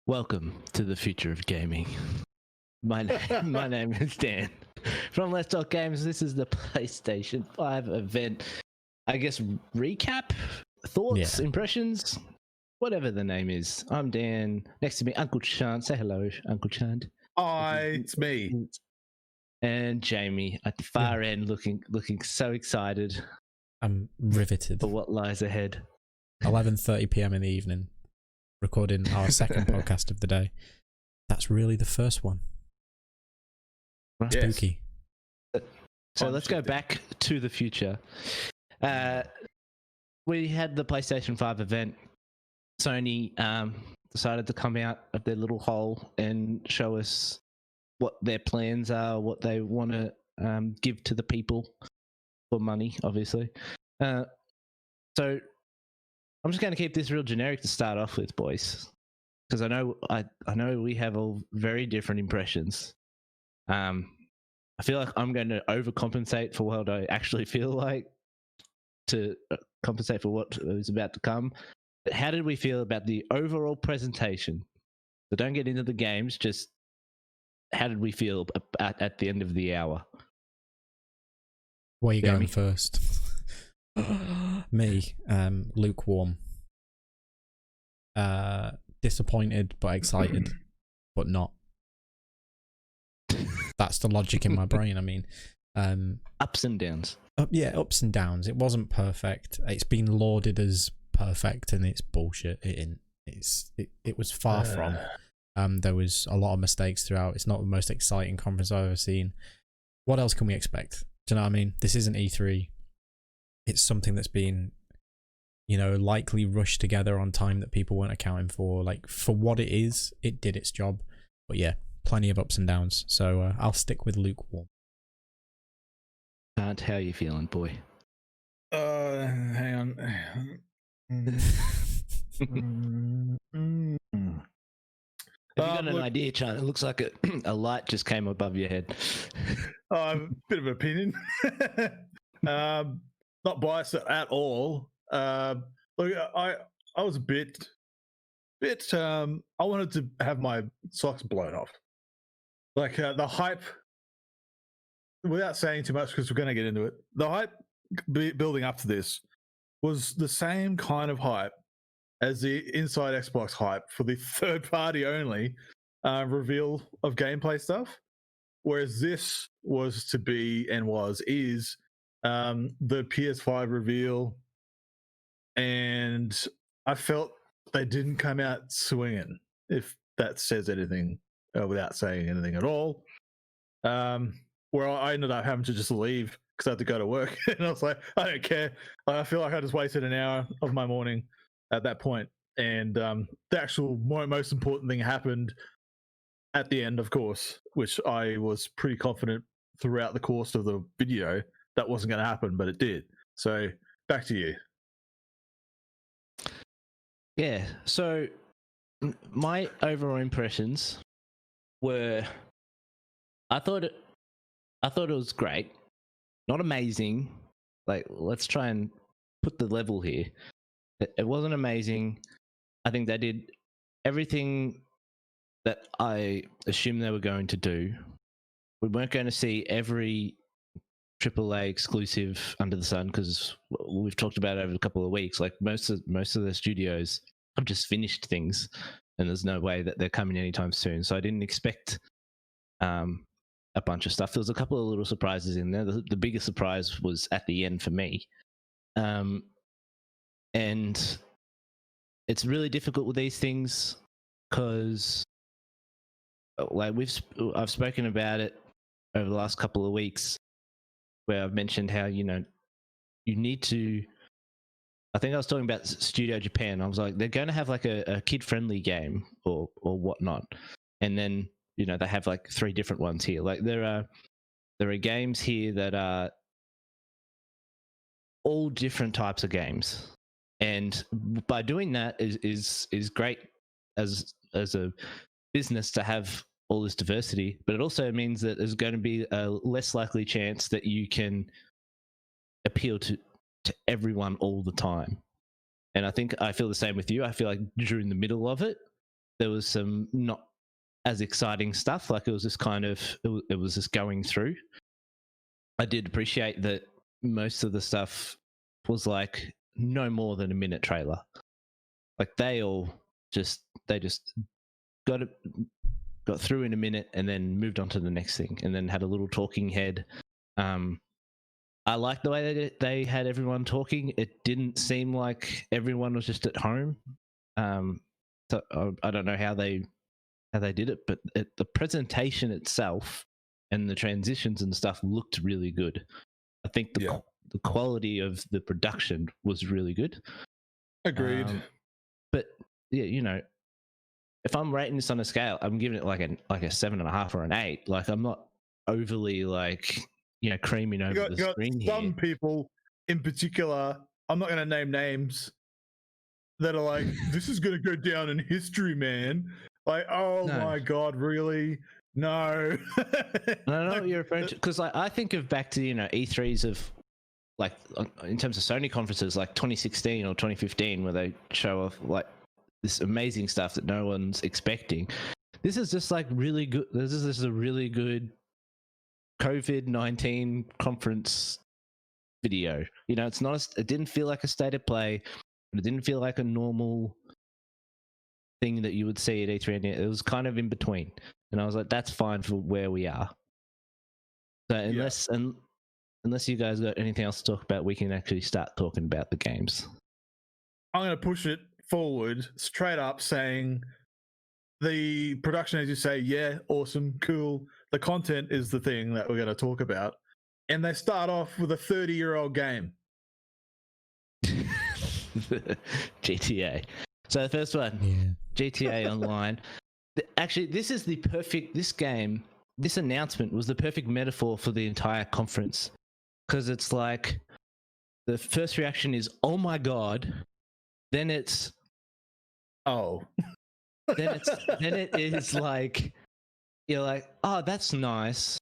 Welcome to the future of gaming. My name is Dan. From Let's Talk Games, this is the PlayStation 5 event. I guess recap? Thoughts? Impressions? Whatever the name is. I'm Dan. Next to me, Uncle Chant. Say hello, Uncle Chant. Hi, it's me. And Jamie at the far end looking so excited. I'm riveted. For what lies ahead. 11:30 p.m. in the evening, recording our second podcast of the day. That's really the first one. Right. Spooky. So let's go back to the future. We had the PlayStation 5 event. Sony decided to come out of their little hole and show us what their plans are, what they want to give to the people for money, obviously. So I'm just going to keep this real generic to start off with, boys, because I know we have all very different impressions. I feel like I'm going to overcompensate for what I actually feel like to compensate for what is about to come. But how did we feel about the overall presentation? So don't get into the games, just how did we feel at the end of the hour? Where are you going first? Me, lukewarm. Disappointed but excited, but not. That's the logic in my brain. I mean, ups and downs. Ups and downs. It wasn't perfect. It's been lauded as perfect, and it's bullshit. It was far from. There was a lot of mistakes throughout. It's not the most exciting conference I've ever seen. What else can we expect? Do you know what I mean? This isn't E3. It's something that's been, likely rushed together on time that people weren't accounting for. Like, for what it is, it did its job. But yeah, plenty of ups and downs. So I'll stick with lukewarm. How are you feeling, boy? Hang on. Have you got an idea, Chan? It looks like a light just came above your head. A bit of an opinion. Not biased at all. Look, I was a bit. I wanted to have my socks blown off. Like the hype. Without saying too much, because we're going to get into it, the hype building up to this was the same kind of hype as the Inside Xbox hype for the third party only reveal of gameplay stuff. Whereas this was to be and is the PS5 reveal. And I felt they didn't come out swinging, if that says anything without saying anything at all. Where I ended up having to just leave because I had to go to work. And I was like, I don't care. I feel like I just wasted an hour of my morning at that point. And the actual most important thing happened at the end, of course, which I was pretty confident throughout the course of the video that wasn't going to happen, but it did. So back to you. Yeah. So my overall impressions were, I thought it was great. Not amazing. Like, let's try and put the level here. It wasn't amazing. I think they did everything that I assumed they were going to do. We weren't going to see every AAA exclusive under the sun, because we've talked about it over a couple of weeks. Like, most of the studios have just finished things, and there's no way that they're coming anytime soon. So I didn't expect a bunch of stuff. There was a couple of little surprises in there. The biggest surprise was at the end for me. And it's really difficult with these things because, like, I've spoken about it over the last couple of weeks, where I've mentioned how, you need to, I think I was talking about Studio Japan. I was like, they're going to have like a kid-friendly game or whatnot. And then, they have like 3 different ones here. Like, there are games here that are all different types of games. And by doing that is great as a business to have all this diversity, but it also means that there's going to be a less likely chance that you can appeal to everyone all the time. And I think I feel the same with you. I feel like during the middle of it, there was some not as exciting stuff. Like it was just kind of it was just going through. I did appreciate that most of the stuff was like no more than a minute trailer. Like they just got through in a minute and then moved on to the next thing, and then had a little talking head. I liked the way that they had everyone talking. It didn't seem like everyone was just at home. So I don't know how they did it, but the presentation itself and the transitions and stuff looked really good. I think the quality of the production was really good. Agreed. But yeah, you know, if I'm rating this on a scale, I'm giving it like a 7.5 or an 8. Like I'm not overly like, you know, creaming over the screen here. Some people in particular, I'm not going to name names, that are like, this is going to go down in history, man. Like, oh my God, really? No. I don't know what you're referring to, because like, I think of back to, you know, E3s of like, in terms of Sony conferences, like 2016 or 2015, where they show off like this amazing stuff that no one's expecting. This is just like really good. This is a really good COVID-19 conference video. You know, it's not. It didn't feel like a state of play. But it didn't feel like a normal thing that you would see at E3. It was kind of in between, and I was like, "That's fine for where we are." So unless you guys got anything else to talk about, we can actually start talking about the games. I'm going to push it forward straight up, saying the production, as you say, yeah, awesome, cool. The content is the thing that we're going to talk about, and they start off with a 30-year-old game. GTA. So the first one, GTA Online. Actually, this announcement was the perfect metaphor for the entire conference, because it's like the first reaction is, oh my God, then it's then it is like, you're like, oh, that's nice,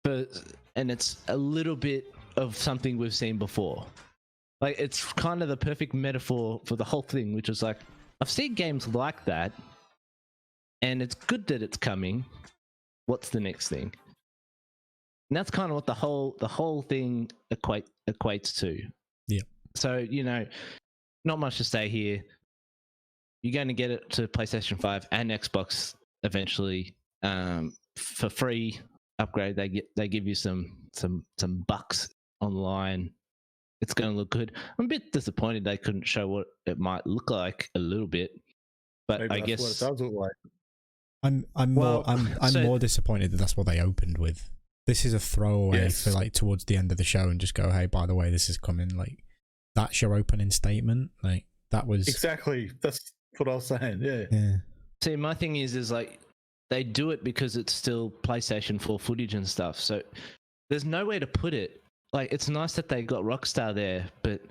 and it's a little bit of something we've seen before. Like, it's kind of the perfect metaphor for the whole thing, which is like, I've seen games like that, and it's good that it's coming. What's the next thing? And that's kind of what the whole thing equates to. Yeah. So, you know, not much to say here. You're going to get it to PlayStation 5 and Xbox eventually for free upgrade. They give you some bucks online. It's going to look good. I'm a bit disappointed they couldn't show what it might look like a little bit, but maybe I guess what it does look like. I'm more disappointed that that's what they opened with. This is a throwaway for like towards the end of the show, and just go, hey, by the way, this is coming. Like, that's your opening statement. Like, that was exactly, that's what I was saying. Yeah. See, my thing is like, they do it because it's still PlayStation 4 footage and stuff. So there's no way to put it. Like, it's nice that they got Rockstar there, but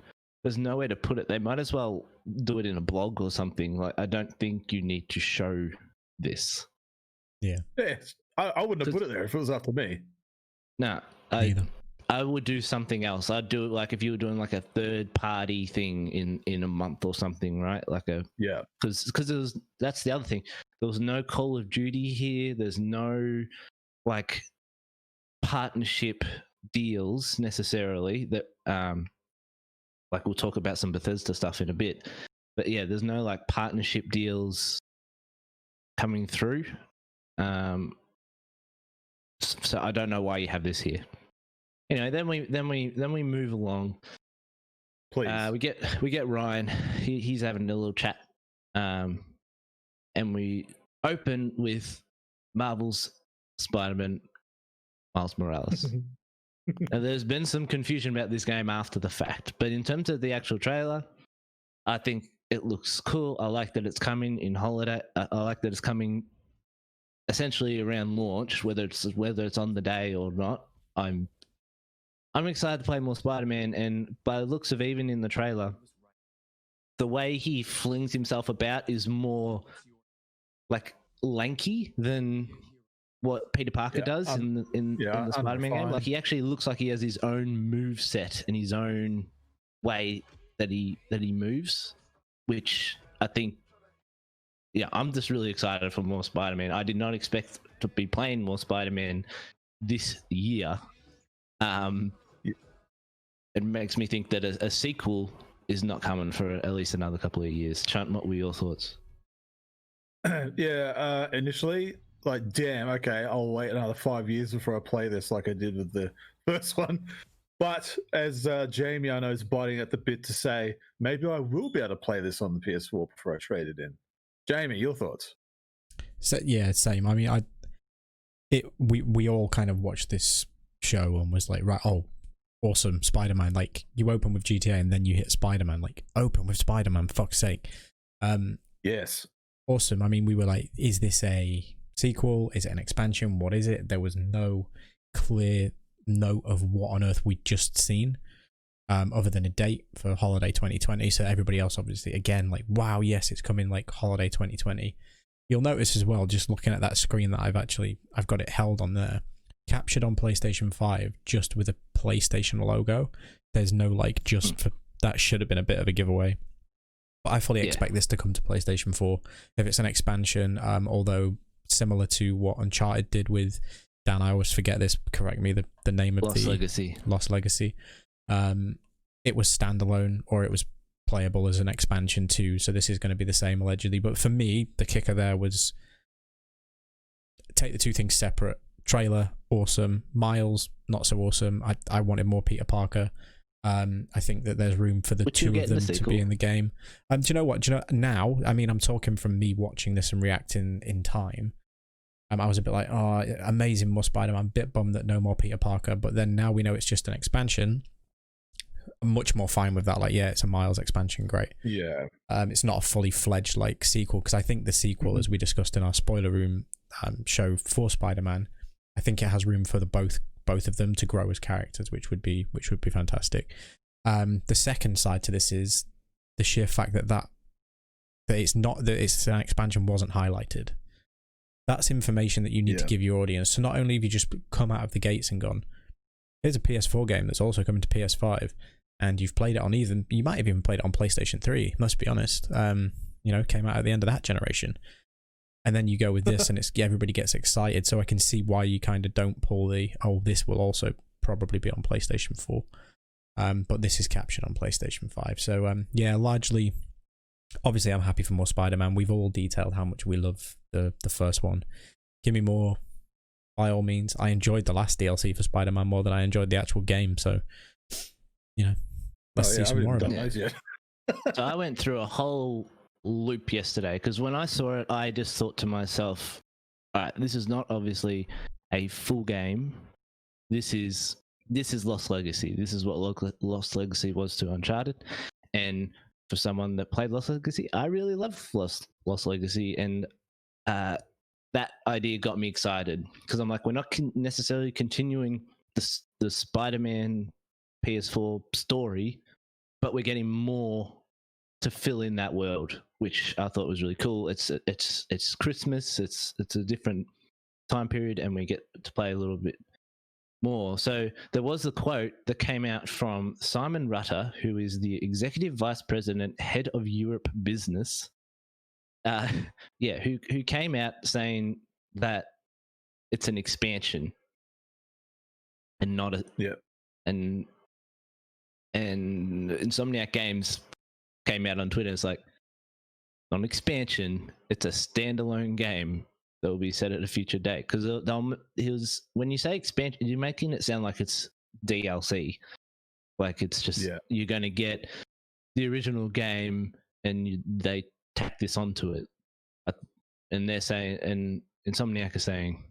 there's nowhere to put it. They might as well do it in a blog or something. Like, I don't think you need to show this. Yeah. I wouldn't have put it there if it was up to me. No, I would do something else. I'd do it like if you were doing like a third party thing in a month or something, right? Like because that's the other thing. There was no Call of Duty here. There's no like partnership deals necessarily that like we'll talk about some Bethesda stuff in a bit, but yeah, there's no like partnership deals coming through, so I don't know why you have this here. Anyway, then we move along. Please. We get Ryan. He's having a little chat, and we open with Marvel's Spider-Man Miles Morales. Now, there's been some confusion about this game after the fact, but in terms of the actual trailer, I think it looks cool. I like that it's coming in holiday. I like that it's coming essentially around launch, whether it's on the day or not. I'm excited to play more Spider-Man, and by the looks of even in the trailer, the way he flings himself about is more like lanky than what Peter Parker does in the Spider-Man game. Like, he actually looks like he has his own move set and his own way that he moves, which I think yeah, I'm just really excited for more Spider-Man. I did not expect to be playing more Spider-Man this year. It makes me think that a sequel is not coming for at least another couple of years. Chunt, what were your thoughts? Yeah, initially, like, damn, okay, I'll wait another 5 years before I play this, like I did with the first one. But as Jamie, I know, is biting at the bit to say, maybe I will be able to play this on the PS4 before I trade it in. Jamie, your thoughts? So yeah, same. I mean, we all kind of watched this show and was like, right, oh, awesome, Spider-Man. Like, you open with GTA and then you hit Spider-Man. Like, open with Spider-Man, fuck's sake. Yes. Awesome. I mean, we were like, is this a sequel? Is it an expansion? What is it? There was no clear note of what on earth we'd just seen, other than a date for holiday 2020. So everybody else, obviously, again, like, wow, yes, it's coming like holiday 2020. You'll notice as well, just looking at that screen that I've got it held on there, captured on PlayStation 5, just with a PlayStation logo. There's no like just for that. Should have been a bit of a giveaway. But I fully expect this to come to PlayStation 4 if it's an expansion. Although similar to what Uncharted did with Dan, I always forget this. Correct me. The name of Lost Legacy. Lost Legacy. It was standalone or it was playable as an expansion too. So this is going to be the same allegedly. But for me, the kicker there was take the two things separate. Trailer, awesome. Miles, not so awesome. I wanted more Peter Parker. I think that there's room for the two of them to be in the game. Do you know what? Do you know now? I mean, I'm talking from me watching this and reacting in time. I was a bit like, oh, amazing, more Spider-Man. Bit bummed that no more Peter Parker. But then now we know it's just an expansion. I'm much more fine with that. Like, yeah, it's a Miles expansion. Great. Yeah. It's not a fully fledged like sequel, because I think the sequel, as we discussed in our spoiler room show for Spider-Man, I think it has room for the both of them to grow as characters, which would be fantastic. The second side to this is the sheer fact that it's not that it's an expansion wasn't highlighted. That's information that you need to give your audience. So not only have you just come out of the gates and gone, here's a PS4 game that's also coming to PS5, and you've played it on you might have even played it on PlayStation 3, must be honest. Came out at the end of that generation. And then you go with this and everybody gets excited. So I can see why you kind of don't pull this will also probably be on PlayStation 4. But this is captured on PlayStation 5. So largely, obviously I'm happy for more Spider-Man. We've all detailed how much we love the first one. Give me more, by all means. I enjoyed the last DLC for Spider-Man more than I enjoyed the actual game. So, let's see some more of it. So I went through a whole loop yesterday because when I saw it, I just thought to myself, all right, this is not obviously a full game. This is Lost Legacy. This is what Lost Legacy was to Uncharted. And for someone that played Lost Legacy, I really love Lost Legacy. And that idea got me excited because I'm like, we're not necessarily continuing the Spider-Man PS4 story, but we're getting more to fill in that world, which I thought was really cool. It's Christmas. It's a different time period, and we get to play a little bit more. So there was a quote that came out from Simon Rutter, who is the Executive Vice President, Head of Europe Business. Who came out saying that it's an expansion and not a and Insomniac Games came out on Twitter. It's like, not an expansion, it's a standalone game that will be set at a future date. Because when you say expansion, you're making it sound like it's DLC, like it's just you're going to get the original game and they tack this onto it. And they're saying, and Insomniac is saying,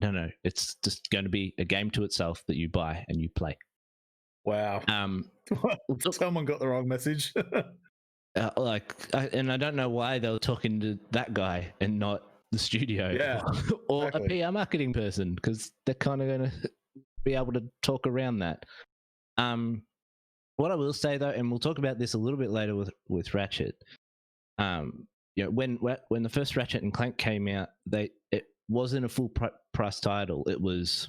no, it's just going to be a game to itself that you buy and you play. Wow. Someone got the wrong message. And I don't know why they were talking to that guy and not the studio or exactly. A PR marketing person, because they're kind of going to be able to talk around that. What I will say though, and we'll talk about this a little bit later with Ratchet. When the first Ratchet and Clank came out, it wasn't a full price title. It was,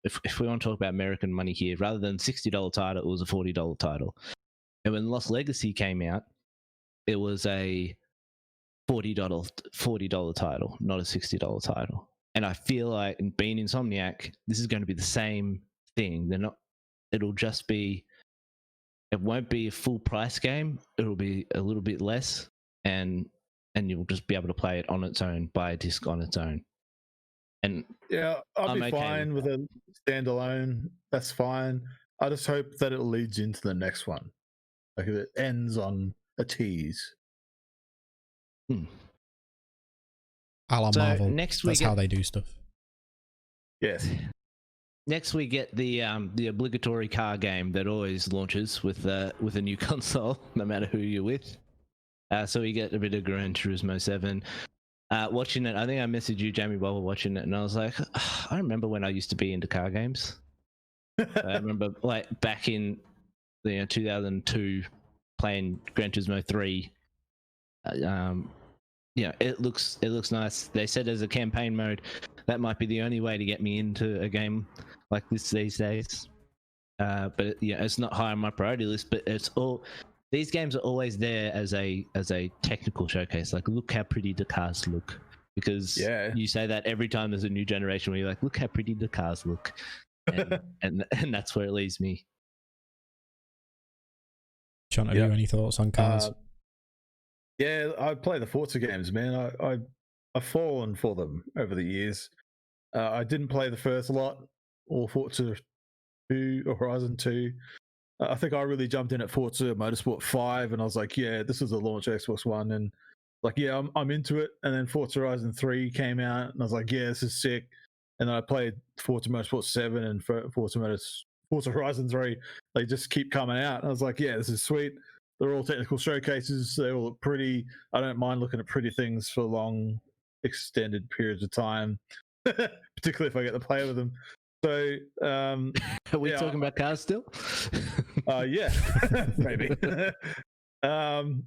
if we want to talk about American money here, rather than $60 title, it was a $40 title. And when Lost Legacy came out, it was a $40 title, not a $60 title. And I feel like, being Insomniac, this is going to be the same thing. They're not. It'll just be. It won't be a full price game. It'll be a little bit less, and you'll just be able to play it on its own, buy a disc on its own. And yeah, I'll be okay fine with a standalone. That's fine. I just hope that it leads into the next one, like it ends on a tease. A la So Marvel. next we That's get- how they do stuff. Yes. next we get the obligatory car game that always launches with a new console, no matter who you're with. So we get a bit of Gran Turismo 7. Watching it, I think I messaged you, Jamie, while we're watching it, and I was like, I remember when I used to be into car games. I remember like back in 2002 playing Gran Turismo 3. It looks nice. They said there's a campaign mode. That might be the only way to get me into a game like this these days. But it's not high on my priority list. But these games are always there as a technical showcase. Like, look how pretty the cars look. Because you say that every time there's a new generation where you're like, look how pretty the cars look. And that's where it leaves me. John, have you any thoughts on cars? Yeah, I play the Forza games, man. I've fallen for them over the years. I didn't play the first lot, or Forza 2 or Horizon 2. I think I really jumped in at Forza Motorsport 5, and I was like, yeah, this is a launch Xbox One, and like, yeah, I'm into it. And then Forza Horizon 3 came out, and I was like, yeah, this is sick. And then I played Forza Motorsport 7 and Forza Horizon 3. They just keep coming out. And I was like, yeah, this is sweet. They're all technical showcases. They all look pretty. I don't mind looking at pretty things for long, extended periods of time, particularly if I get to play with them. So, Are we talking about cars still? yeah, maybe.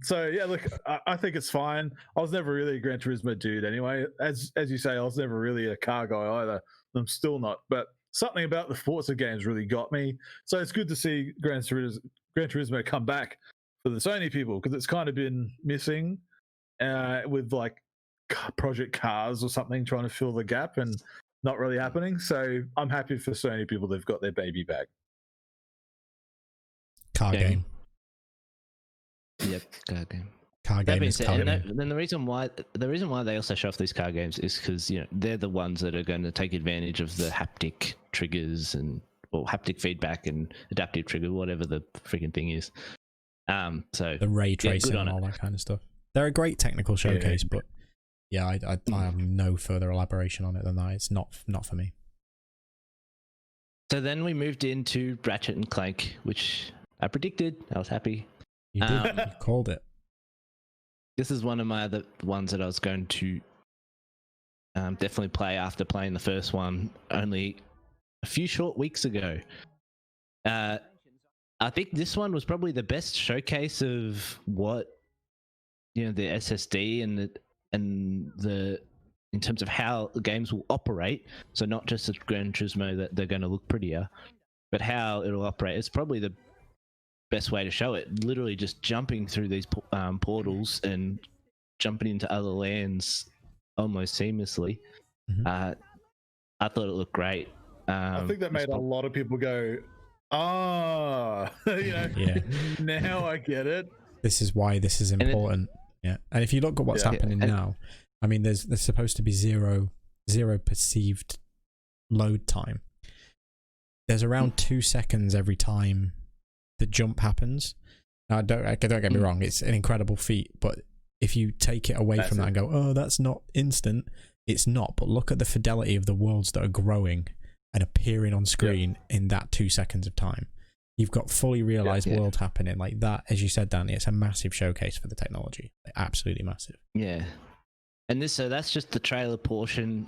So yeah, look, I think it's fine. I was never really a Gran Turismo dude anyway. As you say, I was never really a car guy either. I'm still not. But something about the Forza games really got me. So it's good to see Gran Turismo come back for the Sony people, because it's kind of been missing with like Project Cars or something, trying to fill the gap, and not really happening. So I'm happy for Sony people. They've got their baby back. Car game. Yep, car game. Car game is car game. Then the reason why they also show off these car games is because they're the ones that are going to take advantage of the haptic triggers or haptic feedback and adaptive trigger, whatever the freaking thing is. So the ray tracing and all that kind of stuff. They're a great technical showcase, but yeah, I have no further elaboration on it than that. It's not for me. So then we moved into Ratchet and Clank, which I predicted. I was happy. You did. You called it. This is one of my other ones that I was going to definitely play after playing the first one only a few short weeks ago. I think this one was probably the best showcase of what the SSD and the in terms of how the games will operate. So not just as Gran Turismo that they're going to look prettier, but how it'll operate. It's probably the best way to show it. Literally just jumping through these portals and jumping into other lands almost seamlessly. I thought it looked great. I think that made a lot of people go, yeah. Now I get it. This is why this is important. And if you look at what's happening now, I mean, there's supposed to be zero perceived load time. There's around 2 seconds every time the jump happens. Now, don't get me wrong, it's an incredible feat, but if you take it away from that and go, oh, that's not instant, it's not. But look at the fidelity of the worlds that are growing and appearing on screen in that 2 seconds of time. You've got fully realized world happening like that. As you said, Danny, it's a massive showcase for the technology. Absolutely massive. Yeah. And so that's just the trailer portion.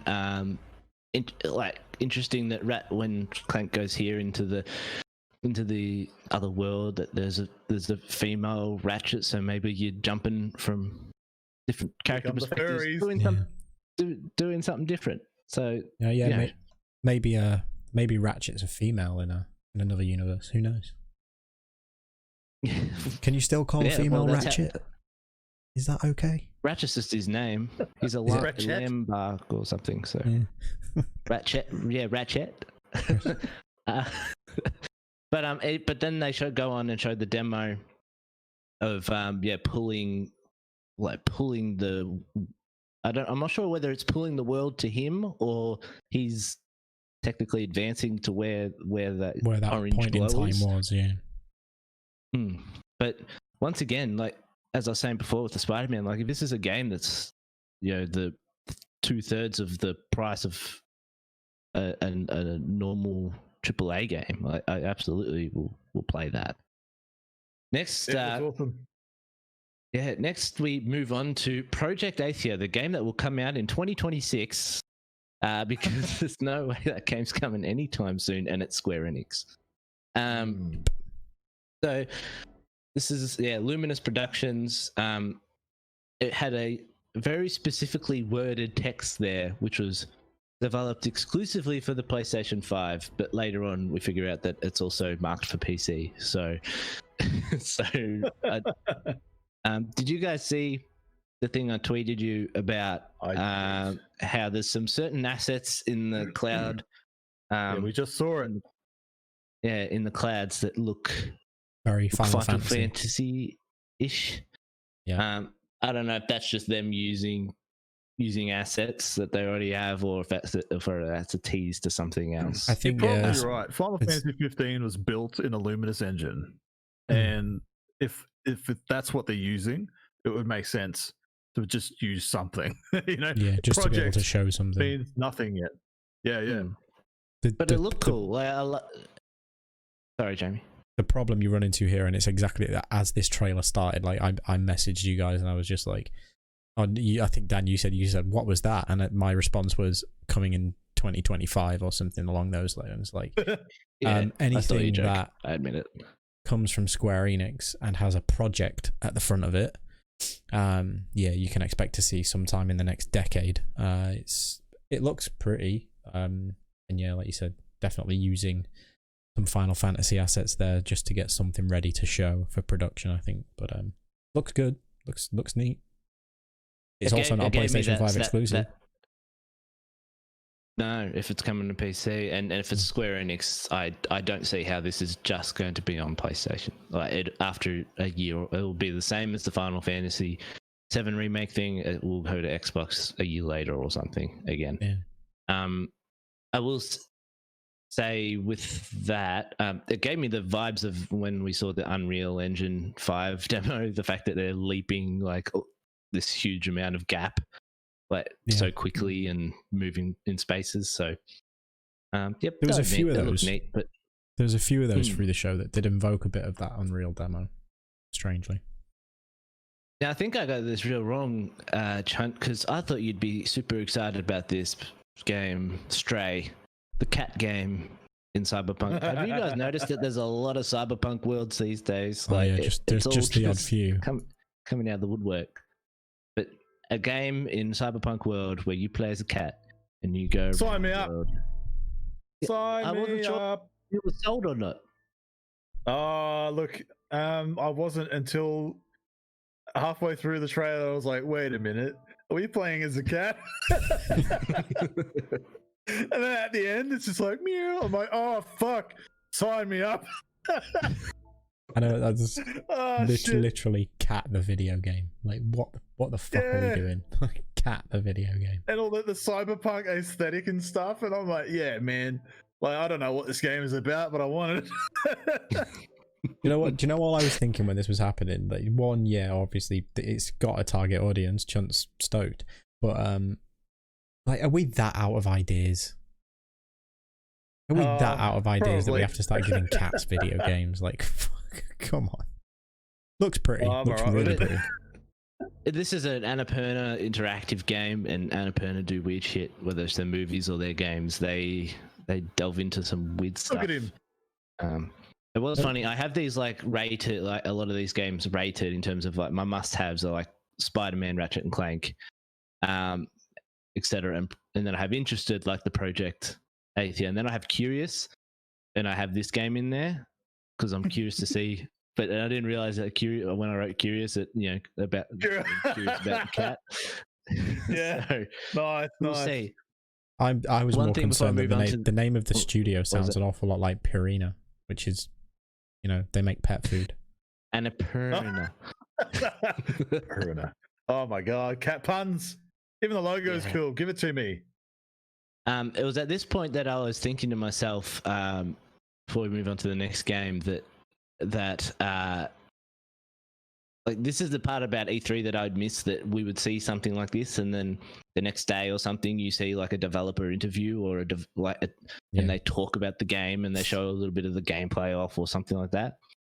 Interesting that when Clank goes here into the other world, that there's a female Ratchet, so maybe you're jumping from different character perspectives, doing something different. So maybe Ratchet's a female in another universe. Who knows? Can you still call a female Ratchet? Is that okay? Ratchet's just his name. He's a Ratchet? Lambark or something. So Yeah. Ratchet, yeah, Ratchet. uh, but then they go on and show the demo of pulling the. I'm not sure whether it's pulling the world to him or he's technically advancing to where that orange point in glow time is. was. Yeah. But once again, like as I was saying before with the Spider-Man, like if this is a game that's the 2/3 of the price of a normal AAA game, I absolutely will play that. Next, That's awesome. next we move on to Project Athia, the game that will come out in 2026, because there's no way that game's coming anytime soon, and it's Square Enix. So this is Luminous Productions. It had a very specifically worded text there, which was developed exclusively for the PlayStation 5, but later on we figure out that it's also marked for PC. So, did you guys see the thing I tweeted you about how there's some certain assets in the cloud? We just saw it. In the clouds that look very Final Fantasy-ish. Yeah. I don't know if that's just them using assets that they already have, or if that's a tease to something else. I think you're probably right. Final Fantasy 15 was built in a Luminous engine, and if that's what they're using, it would make sense to just use something. Just to be able to show something. Means nothing yet. Yeah. But it looked cool. Sorry, Jamie. The problem you run into here, and it's exactly that, as this trailer started, like I messaged you guys and I was just like, I think Dan, you said what was that? And my response was coming in 2025 or something along those lines. Like anything that I admit it comes from Square Enix and has a project at the front of it, you can expect to see sometime in the next decade. It looks pretty, and like you said, definitely using some Final Fantasy assets there just to get something ready to show for production, I think. But looks good, looks neat. It's also not a PlayStation 5 exclusive. No, if it's coming to PC, and if it's Square Enix, I don't see how this is just going to be on PlayStation. Like after a year, it will be the same as the Final Fantasy 7 remake thing. It will go to Xbox a year later or something again. Yeah. I will say with that, it gave me the vibes of when we saw the Unreal Engine 5 demo. The fact that they're leaping like this huge amount of gap, so quickly and moving in spaces. So, there was a few of those. Neat, but there was a few of those through the show that did invoke a bit of that Unreal demo. Strangely. Now I think I got this real wrong, Chunt, because I thought you'd be super excited about this game, Stray, the cat game in Cyberpunk. Have you guys noticed that there's a lot of Cyberpunk worlds these days? There's just the odd few coming out of the woodwork. But a game in Cyberpunk world where you play as a cat and you go. Sign me up. I wasn't sure if it was sold or not. Look, I wasn't until halfway through the trailer. I was like, wait a minute, are we playing as a cat? And then at the end, it's just like, meow. I'm like, oh, fuck. Sign me up. I know, that's literally Cat the video game. Like, what the fuck are we doing? Cat the video game. And all the cyberpunk aesthetic and stuff. And I'm like, yeah, man. Like, I don't know what this game is about, but I want it. You know what? Do you know what I was thinking when this was happening? Like, one, obviously it's got a target audience. Chunt's stoked, but like, are we that out of ideas? Are we that out of ideas that we have to start giving cats video games? Like, fuck, come on. Looks pretty. Looks really pretty. This is an Annapurna interactive game, and Annapurna do weird shit, whether it's their movies or their games. They delve into some weird stuff. Look at him. It was funny. I have these like rated, like a lot of these games rated in terms of like my must-haves are like Spider-Man, Ratchet and Clank, etc. And then I have interested, like the Project Athia, and then I have curious, and I have this game in there because I'm curious to see but I didn't realize that when I wrote curious that about curious about the cat. Yeah. So, Nice. we'll see. I was One more thing before I concerned that move the on name, to- the name of the studio what was sounds it? an awful lot like Purina, which is, they make pet food. And a Purina. Purina. Oh my god, cat puns. Even the logo is Yeah. cool. Give it to me. It was at this point that I was thinking to myself, before we move on to the next game, that like this is the part about E3 that I'd miss, that we would see something like this, and then the next day or something, you see like a developer interview or and they talk about the game and they show a little bit of the gameplay off or something like that.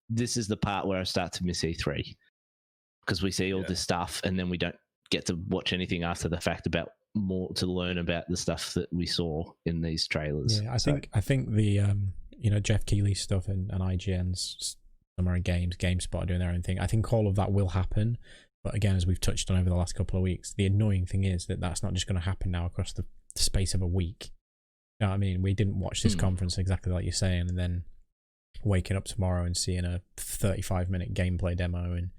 This is the part where I start to miss E3 because we see all this stuff and then we don't get to watch anything after the fact about more to learn about the stuff that we saw in these trailers. Yeah, I think the Jeff Keighley stuff and IGN's Summer Games, GameSpot doing their own thing. I think all of that will happen, but again, as we've touched on over the last couple of weeks, the annoying thing is that that's not just going to happen now across the space of a week. You know what I mean? We didn't watch this conference exactly like you're saying, and then waking up tomorrow and seeing a 35-minute gameplay demo and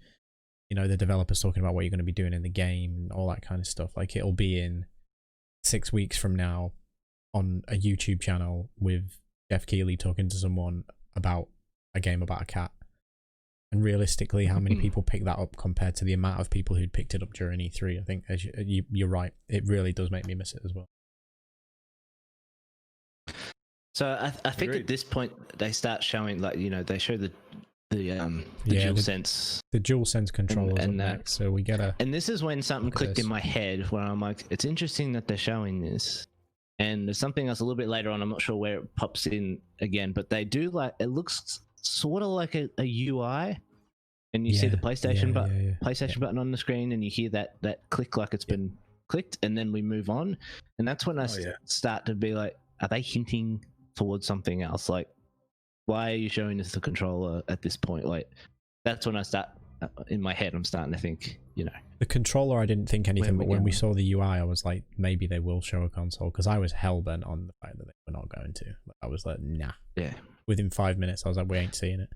the developers talking about what you're going to be doing in the game and all that kind of stuff. Like, it'll be in 6 weeks from now on a YouTube channel with Jeff Keighley talking to someone about a game about a cat. And realistically, how many people pick that up compared to the amount of people who'd picked it up during E3? I think as you're right. It really does make me miss it as well. So I think at this point they start showing, like, they show the DualSense. The DualSense controllers and up next, so we get a... And this is when something clicked in my head where I'm like, it's interesting that they're showing this. And there's something else a little bit later on, I'm not sure where it pops in again, but they do, like, it looks sort of like a UI, and you see the PlayStation button on the screen, and you hear that click like it's been clicked, and then we move on. And that's when I start to be like, are they hinting towards something else? Like, why are you showing us the controller at this point? Like, that's when I start, in my head, I'm starting to think, The controller, I didn't think anything, but when we saw the UI, I was like, maybe they will show a console, because I was hell-bent on the fact that they were not going to. I was like, nah. Yeah. Within 5 minutes, I was like, we ain't seeing it.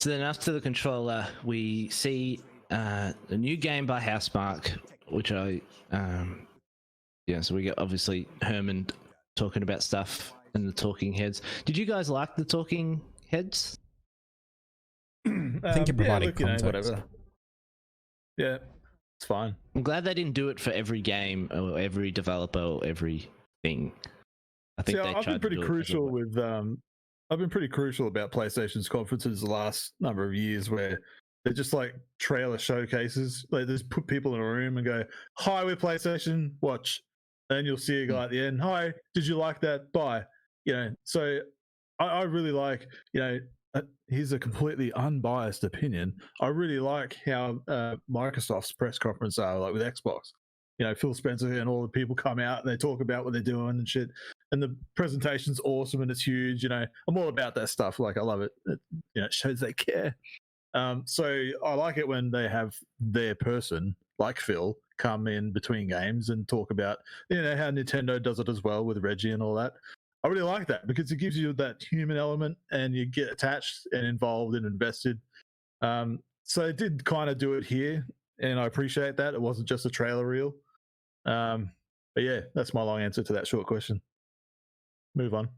So then after the controller, we see a new game by Housemarque, which so we got obviously Herman talking about stuff and the talking heads. Did you guys like the talking heads? I think it provided context. Whatever. Yeah, it's fine. I'm glad they didn't do it for every game or every developer or every thing. I think I've been pretty crucial with I've been pretty crucial about PlayStation's conferences the last number of years, where they're just like trailer showcases. Like, just put people in a room and go, "Hi, we're PlayStation. Watch," and you'll see a guy at the end. "Hi, did you like that? Bye." So I really like. Here's a completely unbiased opinion. I really like how Microsoft's press conference are, like with Xbox. Phil Spencer and all the people come out and they talk about what they're doing and shit. And the presentation's awesome and it's huge. I'm all about that stuff. Like, I love it. It shows they care. So I like it when they have their person, like Phil, come in between games and talk about, how Nintendo does it as well with Reggie and all that. I really like that because it gives you that human element and you get attached and involved and invested. So it did kind of do it here, and I appreciate that. It wasn't just a trailer reel. But yeah, that's my long answer to that short question. Move on.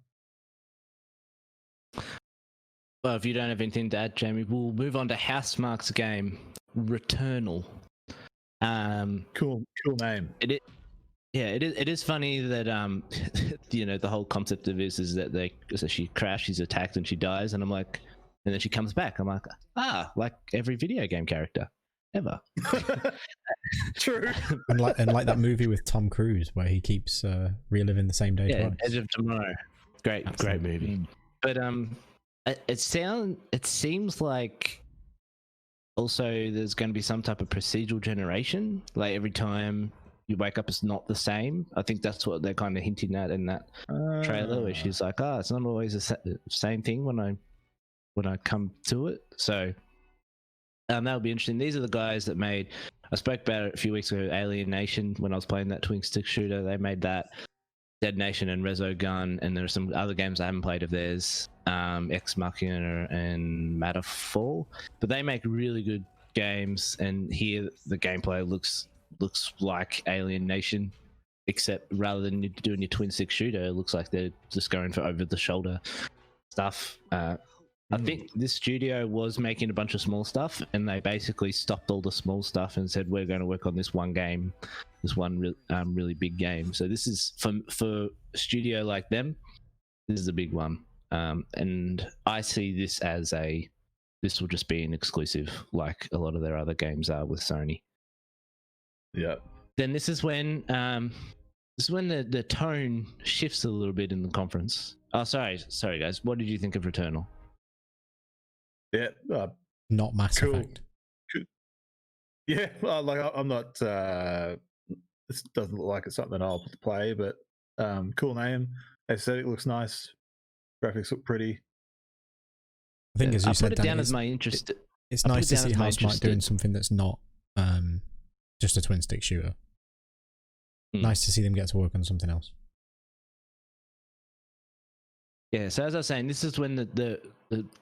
Well, if you don't have anything to add, Jamie, we'll move on to Housemarque's game, Returnal. Cool name. It is funny that the whole concept of this is that she crashes, she's attacked, and she dies, and I'm like, and then she comes back. I'm like, like every video game character ever. True. and like that movie with Tom Cruise where he keeps reliving the same day twice. Edge of Tomorrow. Great movie. But it seems like also there's going to be some type of procedural generation. Like, every time you wake up, it's not the same. I think that's what they're kind of hinting at in that trailer, where she's like, it's not always the same thing when I come to it. So that'll be interesting. These are the guys that made, I spoke about it a few weeks ago, Alienation, when I was playing that twin stick shooter. They made that. Dead Nation and Resogun, and there are some other games I haven't played of theirs, Ex Machina and Matterfall, but they make really good games. And here the gameplay looks like Alienation, except rather than doing your twin stick shooter, it looks like they're just going for over the shoulder stuff. I think this studio was making a bunch of small stuff, and they basically stopped all the small stuff and said, we're going to work on this one game, this one really big game. So this is, for a studio like them, this is a big one. And I see this as this will just be an exclusive, like a lot of their other games are with Sony. Yeah. Then this is when the tone shifts a little bit in the conference. Oh, sorry guys. What did you think of Returnal? Yeah, not Mass Effect. Cool. Yeah, like I'm not. This doesn't look like it's something I'll play, but cool name. Aesthetic looks nice. Graphics look pretty. I think, as you said, put it down as my interest. It's nice to see Housemarque doing something that's not just a twin stick shooter. Nice to see them get to work on something else. Yeah, so as I was saying, this is when the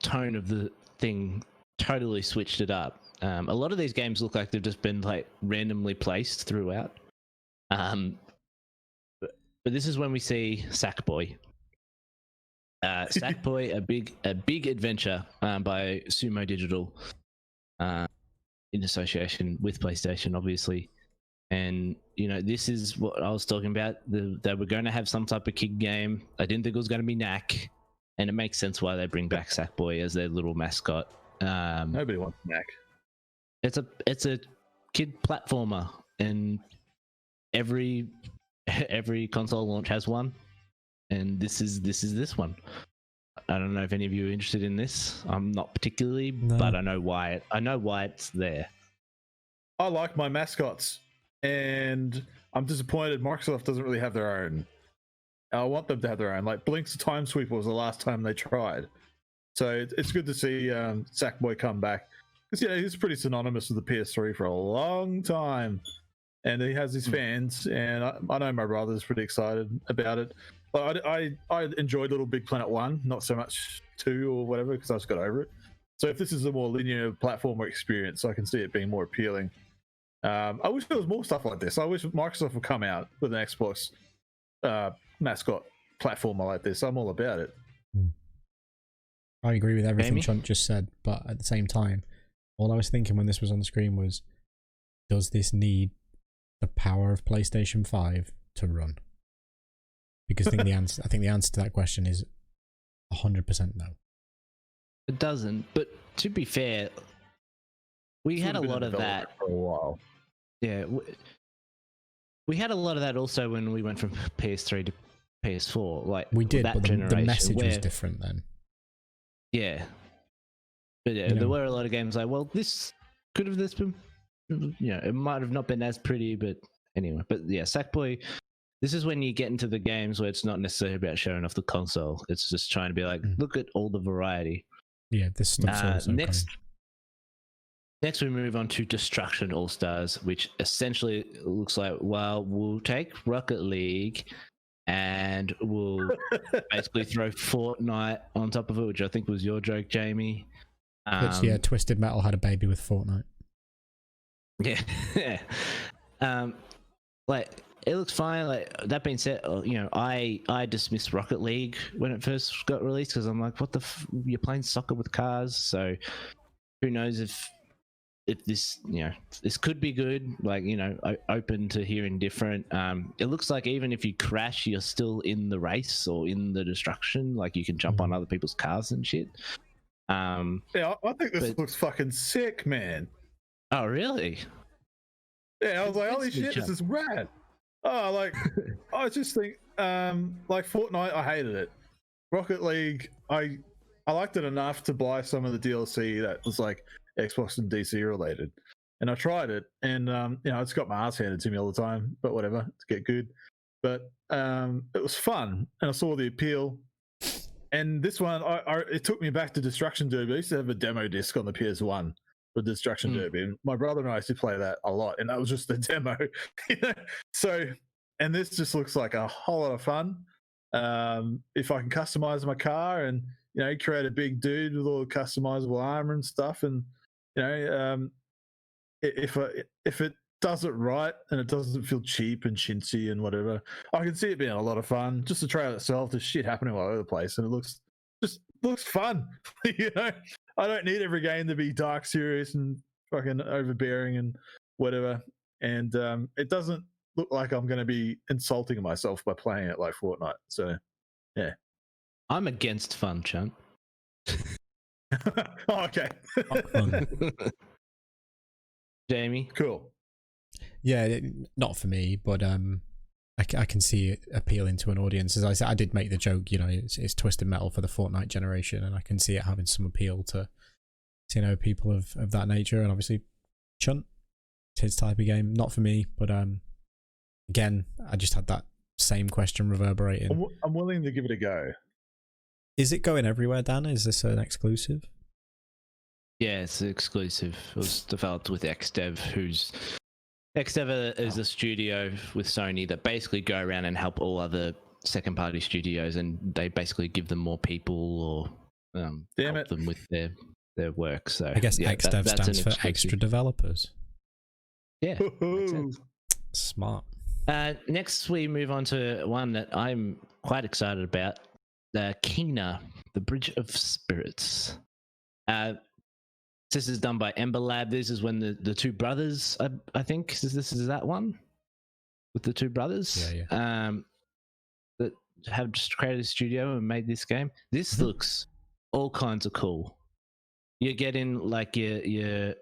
tone of the thing totally switched it up. A lot of these games look like they've just been like randomly placed throughout. But this is when we see Sackboy. Sackboy, a big adventure by Sumo Digital, in association with PlayStation, obviously. And this is what I was talking about. They were going to have some type of kid game. I didn't think it was going to be Knack, and it makes sense why they bring back Sackboy as their little mascot. Nobody wants Knack. It's a kid platformer, and every console launch has one, and this is this one. I don't know if any of you are interested in this. I'm not particularly, but I know why. I know why it's there. I like my mascots, and I'm disappointed Microsoft doesn't really have their own. I want them to have their own. Like Blink's Time Sweeper was the last time they tried, so it's good to see Sackboy come back, because he's pretty synonymous with the PS3 for a long time, and he has his fans, and I know my brother's pretty excited about it. But I enjoyed Little Big Planet 1, not so much 2 or whatever, because I just got over it. So if this is a more linear platformer experience, I can see it being more appealing. I wish there was more stuff like this. I wish Microsoft would come out with an Xbox mascot platformer like this. I'm all about it. I agree with everything Chunt just said, but at the same time, all I was thinking when this was on the screen was, does this need the power of PlayStation 5 to run? Because I think the answer to that question is 100% no. It doesn't. But to be fair, we had a lot of that for a while. Yeah, we had a lot of that also when we went from PS3 to PS4. Like we did, but the message was different then. Yeah, but yeah, there were a lot of games like, well, this could have been, it might have not been as pretty, but anyway. But yeah, Sackboy. This is when you get into the games where it's not necessarily about showing off the console. It's just trying to be like, look at all the variety. Yeah, this stuff's also next we move on to Destruction All-Stars, which essentially looks like, well, we'll take Rocket League and we'll basically throw Fortnite on top of it, which I think was your joke, Jamie. Twisted Metal had a baby with Fortnite. Yeah. It looks fine. Like, that being said, I dismissed Rocket League when it first got released, because I'm like, what the you're playing soccer with cars, so who knows if this this could be good. Like, open to hearing different. It looks like even if you crash, you're still in the race or in the destruction. Like, you can jump on other people's cars and shit. Yeah, I think this looks fucking sick, man. Oh, really? Yeah, I was like, holy shit, this is rad. Oh, like, I just think, like Fortnite, I hated it. Rocket League, I liked it enough to buy some of the DLC that was like Xbox and DC related, and I tried it, and I just got my ass handed to me all the time. But whatever, to get good. But it was fun, and I saw the appeal. And this one, it took me back to Destruction Derby. I used to have a demo disc on the PS1 for Destruction Derby, and my brother and I used to play that a lot, and that was just the demo. So and this just looks like a whole lot of fun. If I can customize my car and create a big dude with all the customizable armor and stuff, and if it does it right and it doesn't feel cheap and chintzy and whatever, I can see it being a lot of fun. Just the trailer itself, there's shit happening all over the place, and it looks fun. I don't need every game to be dark, serious, and fucking overbearing and whatever. And it doesn't look like I'm going to be insulting myself by playing it like Fortnite. So, yeah. I'm against fun, Chunt. Oh, okay. Jamie? Cool. Yeah, not for me, but I can see it appealing to an audience. As I said, I did make the joke, it's Twisted Metal for the Fortnite generation, and I can see it having some appeal to people of that nature. And obviously, Chunt, it's his type of game. Not for me, but again, I just had that same question reverberating. I'm willing to give it a go. Is it going everywhere, Dan? Is this an exclusive? Yeah, it's exclusive. It was developed with XDev, XDev is a studio with Sony that basically go around and help all other second-party studios, and they basically give them more people or help them with their work. So I guess XDev stands for extra developers. Yeah, makes sense. Smart. Next, we move on to one that I'm quite excited about: the Kena, the Bridge of Spirits. This is done by Ember Lab. This is when the two brothers, I think, this is that one with the two brothers. Yeah. That have just created a studio and made this game. This looks all kinds of cool. You're getting like your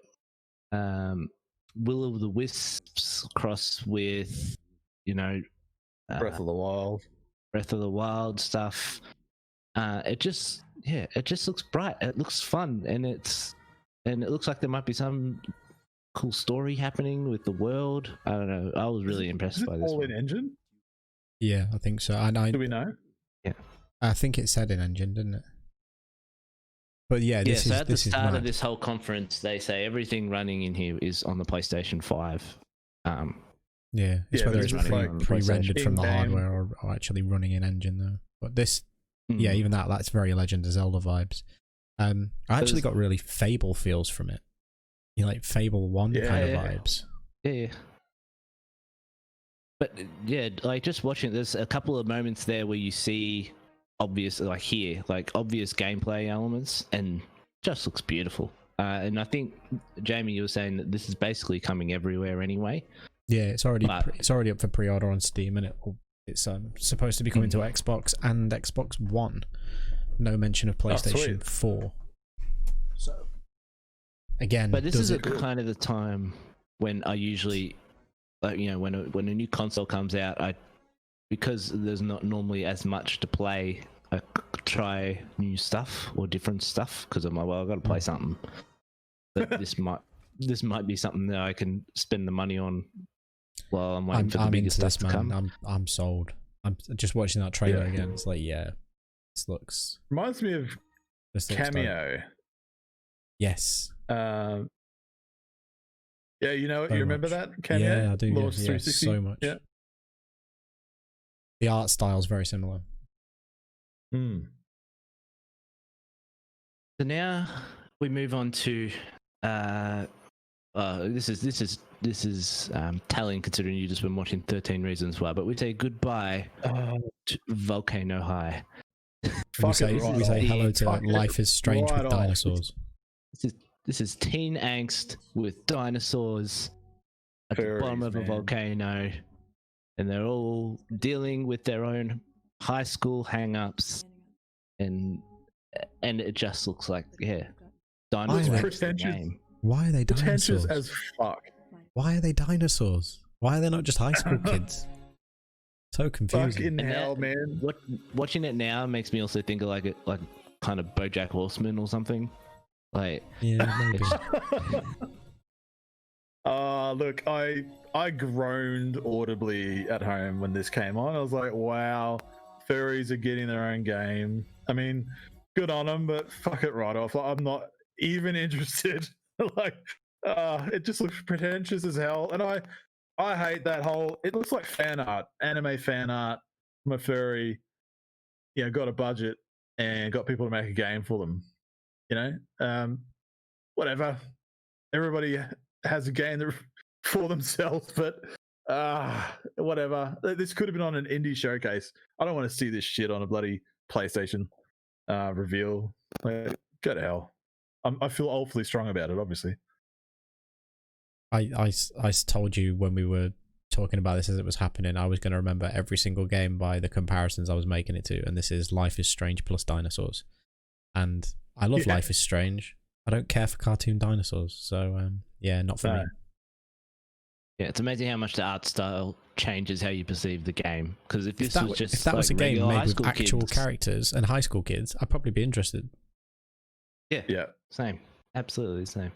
Will of the Wisps cross with Breath of the Wild stuff. It just looks bright. It looks fun, and it looks like there might be some cool story happening with the world. I don't know. I was really impressed by this. All in engine? Yeah, I think so. Do we know? Yeah, I think it said in engine, didn't it? But yeah, so at the start of this whole conference, they say everything running in here is on the PlayStation 5. It's whether it's pre-rendered from the hardware or actually running in engine though. But this, even that's very Legend of Zelda vibes. I actually got really Fable feels from it. Like Fable 1 kind of vibes. Yeah. But yeah, like just watching, there's a couple of moments there where you see obvious gameplay elements, and just looks beautiful. And I think, Jamie, you were saying that this is basically coming everywhere anyway. Yeah, it's already up for pre-order on Steam, and it's supposed to be coming to Xbox and Xbox One. No mention of PlayStation 4. So again, but this is kind of the time when I usually, when a new console comes out, because there's not normally as much to play, I try new stuff or different stuff because I'm like, well, I've got to play something. But this might be something that I can spend the money on while I'm waiting for the bigger stuff to come. I'm sold. I'm just watching that trailer again. It's like, this looks reminds me of Cameo. Yes. You remember that Cameo? Yeah, I do. Launched 360 so much. Yeah. The art style is very similar. So now we move on to this is telling, considering you just been watching 13 Reasons Why, but we say goodbye to Volcano High. We say hello to Life is Strange with dinosaurs. This is teen angst with dinosaurs at the bottom of a volcano, and they're all dealing with their own high school hang-ups, and it just looks like dinosaurs. Why are they dinosaurs? Pretentious as fuck. Why are they dinosaurs? Why are they not just high school kids? So confusing. Fucking hell, man. Watching it now makes me also think of like kind of BoJack Horseman or something. Like, yeah, maybe. Look, I groaned audibly at home when this came on. I was like, wow, furries are getting their own game. I mean, good on them, but fuck it right off. Like, I'm not even interested. Like, it just looks pretentious as hell. And I hate that whole. It looks like fan art, anime fan art from a furry. Got a budget and got people to make a game for them. Whatever. Everybody has a game for themselves, but whatever. This could have been on an indie showcase. I don't want to see this shit on a bloody PlayStation reveal. Like, go to hell. I feel awfully strong about it, obviously. I told you when we were talking about this as it was happening, I was going to remember every single game by the comparisons I was making it to, and this is Life is Strange plus dinosaurs. And I love Life is Strange. I don't care for cartoon dinosaurs, so yeah, not for me. Yeah, it's amazing how much the art style changes how you perceive the game. Because if that was a game made with actual characters and high school kids, I'd probably be interested. Yeah, same, absolutely the same.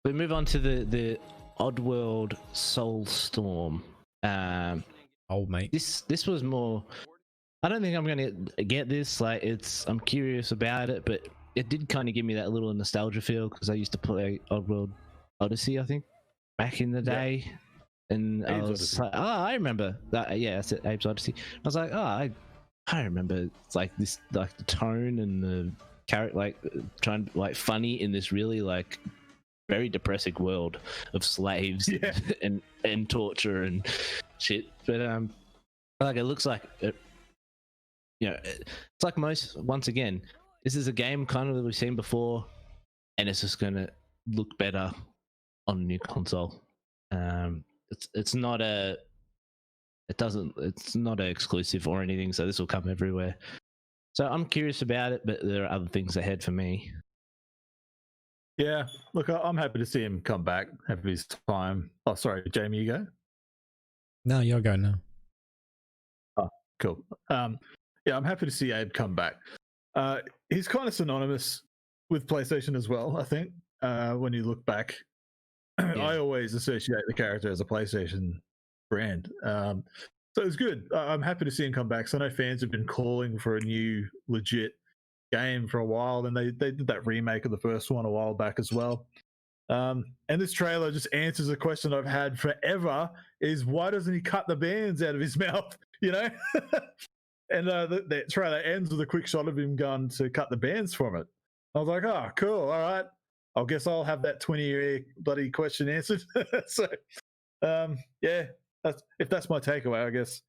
We move on to the Oddworld Soulstorm. Mate, this was more. I don't think I'm gonna get this. Like, I'm curious about it, but it did kind of give me that little nostalgia feel because I used to play Oddworld Odyssey, I think, back in the day, and I was like, I remember that. Yeah, that's it, Abe's Odyssey. I was like, I remember like this, like the tone and the character, like trying to like funny in this really like very depressing world of slaves and torture and shit. But like it looks like it's like once again, this is a game kind of that we've seen before, and it's just gonna look better on a new console. It's not an exclusive or anything, so this will come everywhere. So I'm curious about it, but there are other things ahead for me. Yeah, look, I'm happy to see him come back, have his time. Oh, sorry, Jamie, you go? No, you're going now. Oh, cool. Yeah, I'm happy to see Abe come back. He's kind of synonymous with PlayStation as well, I think, when you look back. I always associate the character as a PlayStation brand. So it's good. I'm happy to see him come back. So I know fans have been calling for a new legit game for a while, and they did that remake of the first one a while back as well. And this trailer just answers a question I've had forever: is why doesn't he cut the bands out of his mouth? And the trailer ends with a quick shot of him going to cut the bands from it. I was like, oh, cool, all right. I guess I'll have that 20-year bloody question answered. So, yeah, if that's my takeaway, I guess.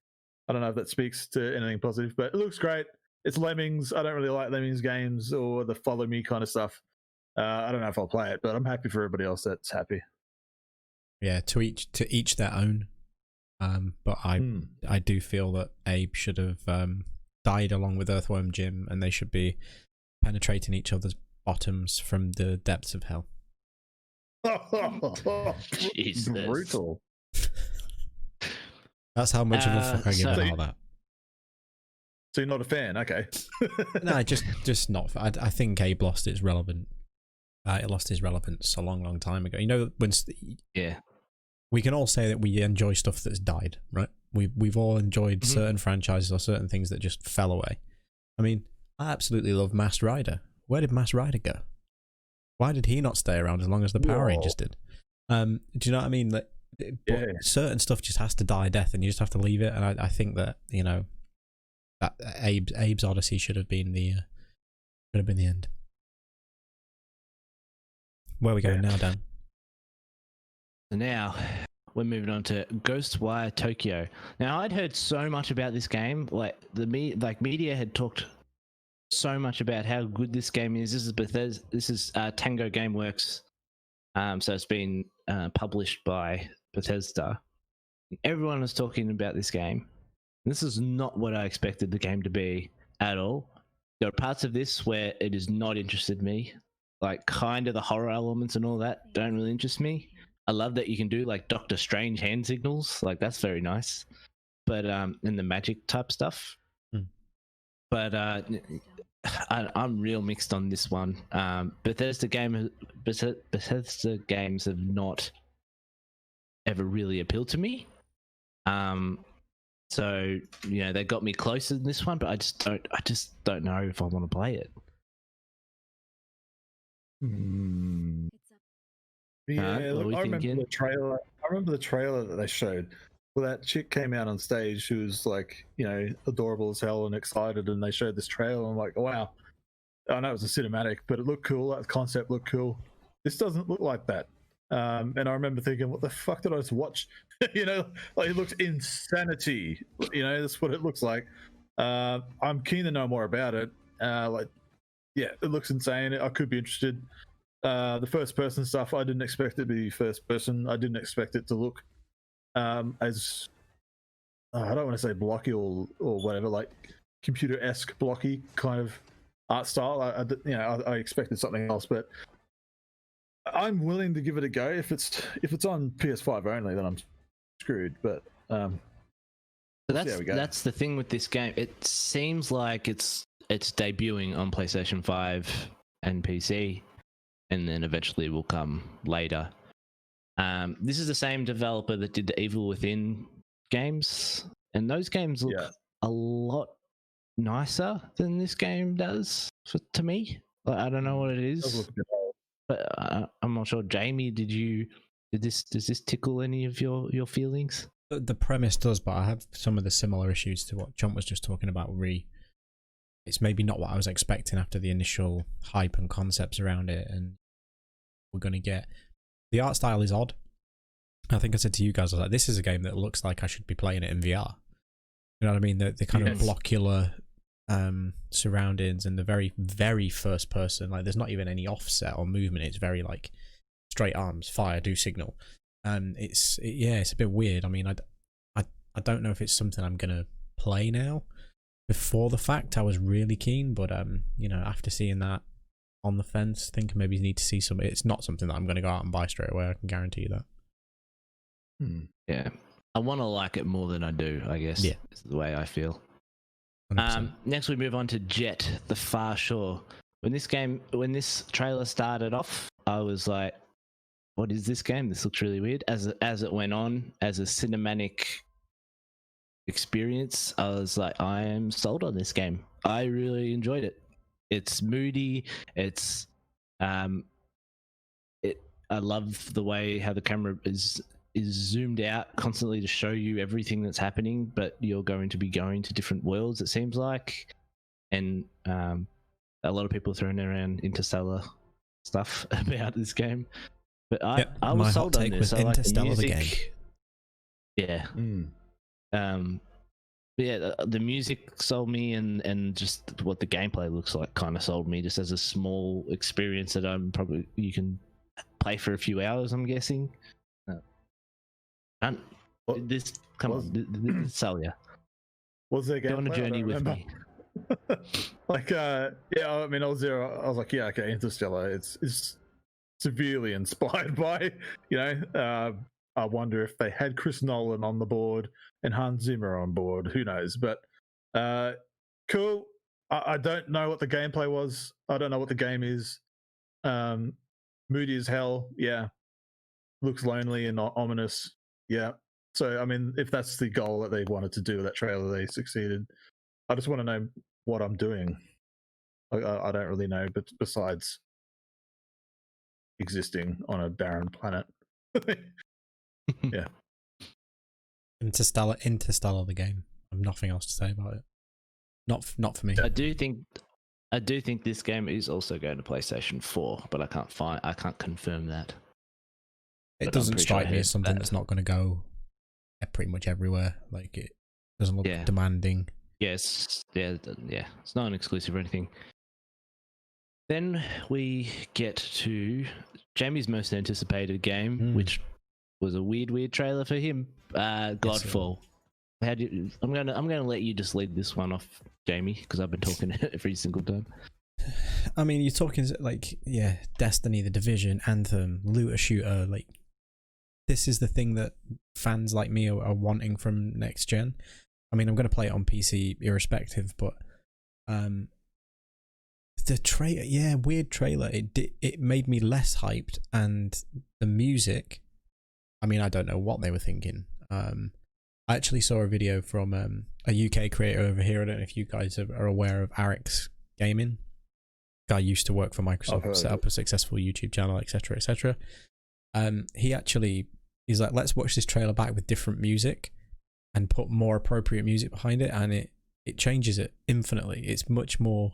I don't know if that speaks to anything positive, but it looks great. It's Lemmings. I don't really like Lemmings games or the follow me kind of stuff. I don't know if I'll play it, but I'm happy for everybody else that's happy. Yeah, to each their own. But I do feel that Abe should have died along with Earthworm Jim, and they should be penetrating each other's bottoms from the depths of hell. Jesus. Brutal. That's how much of a fuck I give about that. So you're not a fan? Okay. No, just not. I think Abe lost its relevance. It lost its relevance a long time ago. When we can all say that we enjoy stuff that's died, right? We've all enjoyed certain franchises or certain things that just fell away. I mean, I absolutely love Masked Rider. Where did Masked Rider go? Why did he not stay around as long as the Power Rangers did? Do you know what I mean? But certain stuff just has to die a death, and you just have to leave it. And I think that that Abe's Odyssey should have been the end. Where are we going now, Dan? So now we're moving on to Ghostwire Tokyo. Now, I'd heard so much about this game. Like media had talked so much about how good this game is. This is Bethesda. This is Tango Gameworks. So it's been published by Bethesda. Everyone was talking about this game. This is not what I expected the game to be at all. There are parts of this where it has not interested me. Like, kind of the horror elements and all that don't really interest me. I love that you can do like Doctor Strange hand signals. Like, that's very nice. But in the magic type stuff. But I'm real mixed on this one. Bethesda games have not ever really appealed to me. So they got me closer than this one, but I just don't know if I want to play it. Yeah, what are look, we I remember thinking? the trailer. I remember the trailer that they showed. Well, that chick came out on stage. She was like, adorable as hell and excited, and they showed this trailer. I'm like, oh, wow. I know it was a cinematic, but it looked cool. That concept looked cool. This doesn't look like that. And I remember thinking, what the fuck did I just watch? Like it looks insanity. That's what it looks like. I'm keen to know more about it. It looks insane. I could be interested. The first person stuff, I didn't expect it to be first person. I didn't expect it to look as I don't want to say blocky or whatever, like computer-esque blocky kind of art style. I expected something else, but I'm willing to give it a go. If it's on PS5 only, then I'm screwed. But So that's the thing with this game. It seems like it's debuting on PlayStation 5 and PC, and then eventually will come later. This is the same developer that did the Evil Within games, and those games look a lot nicer than this game does to me. I don't know what it is, but I'm not sure. Jamie, does this tickle any of your feelings? The premise does, but I have some of the similar issues to what Chomp was just talking about. It's maybe not what I was expecting after the initial hype and concepts around it, and we're going to get. The art style is odd. I think I said to you guys, I was like, this is a game that looks like I should be playing it in VR. You know what I mean? The kind of blockular surroundings and the very, very first person. Like, there's not even any offset or movement. It's very like straight arms, fire, do signal. It's a bit weird. I mean, I don't know if it's something I'm gonna play now. Before the fact, I was really keen, but after seeing that on the fence, I think maybe you need to see some. It's not something that I'm gonna go out and buy straight away. I can guarantee you that. Yeah, I want to like it more than I do, I guess. Yeah, is the way I feel. 100%. Next we move on to Jet, the Far Shore. When this trailer started off, I was like, what is this game? This looks really weird. As it went on, as a cinematic experience, I was like, I am sold on this game. I really enjoyed it. It's moody. I love the way how the camera is zoomed out constantly to show you everything that's happening, but you're going to be going to different worlds, it seems like. And a lot of people are throwing around Interstellar stuff about this game. But I was sold on this. I like the music. Yeah. The music sold me, and just what the gameplay looks like kind of sold me, just as a small experience that you can play for a few hours, I'm guessing. Sell ya. Was there go on a journey with me? I was there. I was like, yeah, okay, Interstellar. It's severely inspired by, I wonder if they had Chris Nolan on the board and Hans Zimmer on board. Who knows? But cool. I don't know what the gameplay was. I don't know what the game is. Moody as hell. Yeah. Looks lonely and ominous. Yeah. So, I mean, if that's the goal that they wanted to do with that trailer, they succeeded. I just want to know what I'm doing. I don't really know, but besides existing on a barren planet. Yeah. Interstellar, the game. I have nothing else to say about it. Not for me. I do think this game is also going to PlayStation 4, but I can't confirm that. It doesn't strike me as something that's not going to go pretty much everywhere. Like, it doesn't look demanding. Yes, it's not an exclusive or anything. Then we get to Jamie's most anticipated game, which was a weird trailer for him. Godfall. I'm gonna let you just lead this one off, Jamie, because I've been talking every single time. I mean, you're talking like, Destiny, The Division, Anthem, looter shooter. Like, this is the thing that fans like me are wanting from next gen. I mean, I'm going to play it on PC irrespective, but the trailer, weird trailer. It made me less hyped, and the music, I mean, I don't know what they were thinking. I actually saw a video from a UK creator over here. I don't know if you guys are aware of Arix Gaming. Guy used to work for Microsoft, set up a successful YouTube channel, etc., etc. He's like, let's watch this trailer back with different music and put more appropriate music behind it, and it changes it infinitely. It's much more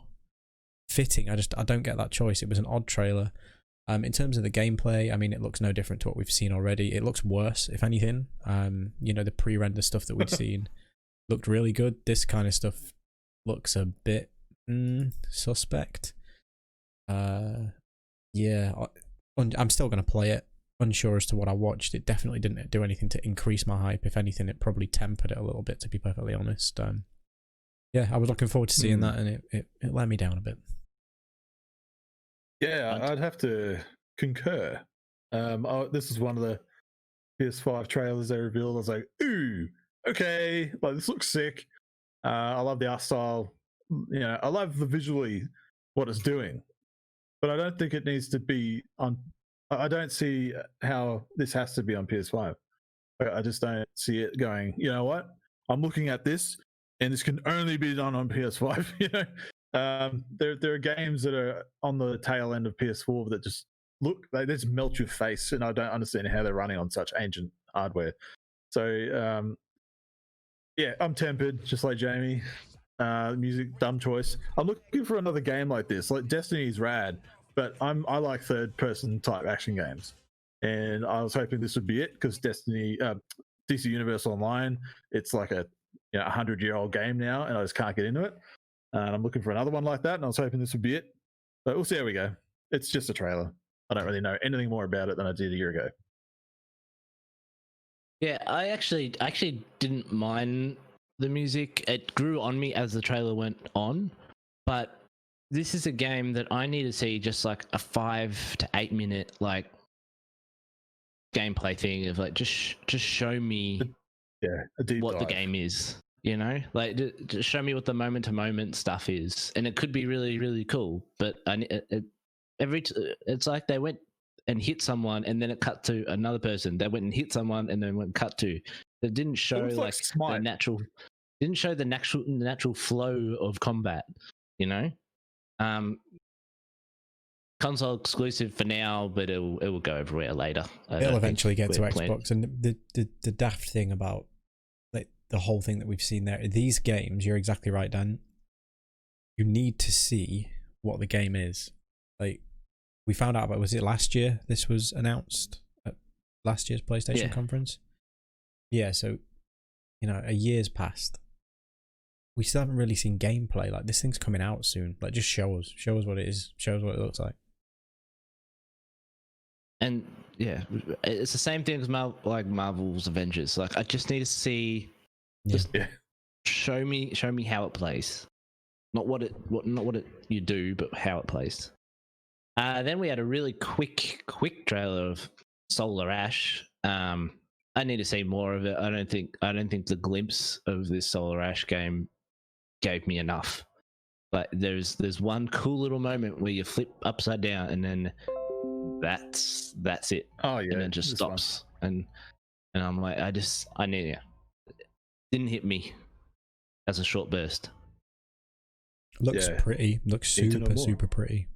fitting. I don't get that choice. It was an odd trailer. In terms of the gameplay, I mean, it looks no different to what we've seen already. It looks worse, if anything. The pre-render stuff that we'd seen looked really good. This kind of stuff looks a bit suspect. I'm still going to play it. Unsure as to what I watched. It definitely didn't do anything to increase my hype. If anything, it probably tempered it a little bit, to be perfectly honest. I was looking forward to seeing that, and it let me down a bit. Yeah, I'd have to concur. This is one of the PS5 trailers they revealed. I was like, ooh, okay, like this looks sick. I love the art style. I love the visually what it's doing, but I don't think it needs to be on. I don't see how this has to be on PS5. I just don't see it going, you know what? I'm looking at this, and this can only be done on PS5. There are games that are on the tail end of PS4 that just they just melt your face, and I don't understand how they're running on such ancient hardware. So, I'm tempered, just like Jamie. Music, dumb choice. I'm looking for another game like this. Like Destiny is rad, but I like third-person type action games, and I was hoping this would be it because Destiny, DC Universe Online, it's like a 100-year-old game now, and I just can't get into it. And I'm looking for another one like that, and I was hoping this would be it. But we'll see how we go. It's just a trailer. I don't really know anything more about it than I did a year ago. Yeah, I actually didn't mind the music. It grew on me as the trailer went on, but this is a game that I need to see just like a 5 to 8 minute like gameplay thing of like just show me what the game is. Like just show me what the moment to moment stuff is, and it could be really, really cool. But it's like they went and hit someone, and then it cut to another person. They went and hit someone, and then went cut to. It didn't show the natural. Didn't show the natural flow of combat. Console exclusive for now, but it will go everywhere later. It'll eventually get to Xbox, and the daft thing about the whole thing that we've seen there, these games, you're exactly right, Dan. You need to see what the game is. Like, we found out about, was it last year this was announced at last year's PlayStation conference? Yeah, so a year's passed. We still haven't really seen gameplay. Like, this thing's coming out soon. Like, just show us what it is, show us what it looks like. And it's the same thing as Marvel's Avengers. Like, I just need to see. Show me how it plays, not what it you do, but how it plays. Then we had a really quick trailer of Solar Ash. I need to see more of it. I don't think the glimpse of this Solar Ash game gave me enough. But there's one cool little moment where you flip upside down, and then that's it. Oh yeah, and then it just stops, and I'm like, I need it. Didn't hit me as a short burst. Looks pretty. Looks super pretty.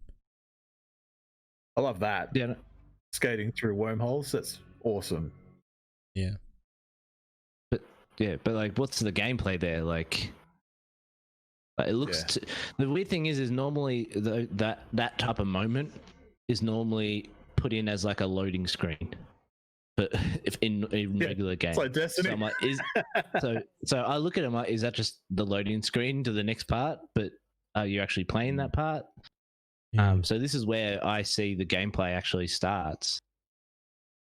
I love that. Yeah. Skating through wormholes. That's awesome. Yeah. But like, what's the gameplay there? Like it looks. The weird thing is normally that type of moment is normally put in as like a loading screen. But if in regular game, it's like Destiny. So I'm like, so I look at it, I'm like, is that just the loading screen to the next part? But are you actually playing that part? So this is where I see the gameplay actually starts.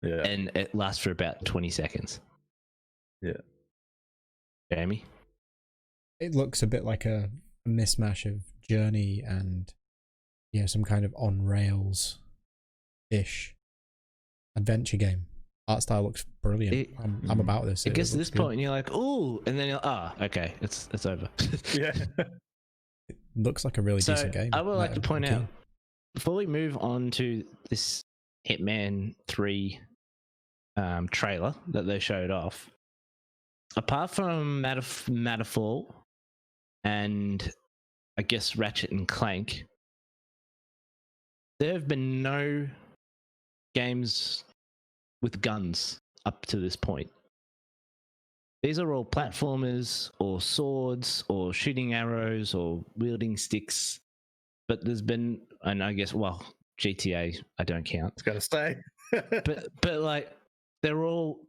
Yeah. And it lasts for about 20 seconds. Yeah. Jamie? It looks a bit like a mismatch of Journey and some kind of on rails ish adventure game. Art style looks brilliant. I'm about this. It gets to this point and you're like, ooh, and then you're okay, it's over. Yeah. It looks like a really decent game. I would like to point out, before we move on to this Hitman 3 trailer that they showed off, apart from Matterfall and I guess Ratchet and Clank, there have been no games with guns up to this point. These are all platformers or swords or shooting arrows or wielding sticks. But there's been, and I guess, well, GTA, I don't count. It's got to stay. But like, they're all,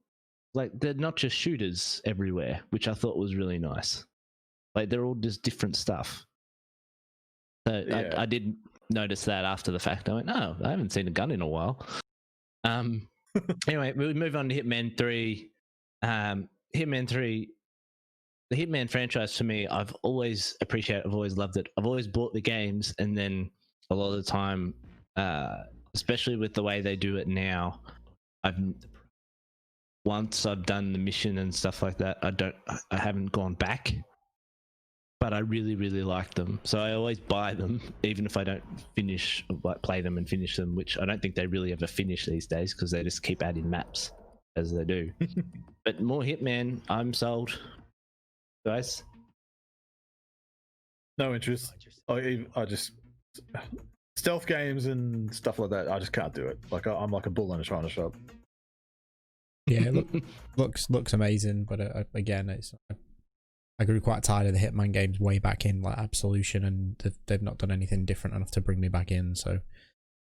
like, they're not just shooters everywhere, which I thought was really nice. Like, they're all just different stuff. So Yeah. I did notice that after the fact. I went, oh, I haven't seen a gun in a while. Anyway, we move on to Hitman 3. Hitman 3, the Hitman franchise for me, I've always appreciated, I've always loved it. I've always bought the games, and then a lot of the time, especially with the way they do it now, once I've done the mission and stuff like that, I haven't gone back. But I really, really like them. So I always buy them, even if I don't play them and finish them, which I don't think they really ever finish these days because they just keep adding maps as they do. But more Hitman, I'm sold. Guys? No interest. I just stealth games and stuff like that. I just can't do it. Like I'm like a bull in a china shop. Yeah, looks amazing, but again, I grew quite tired of the Hitman games way back in like Absolution, and they've not done anything different enough to bring me back in. So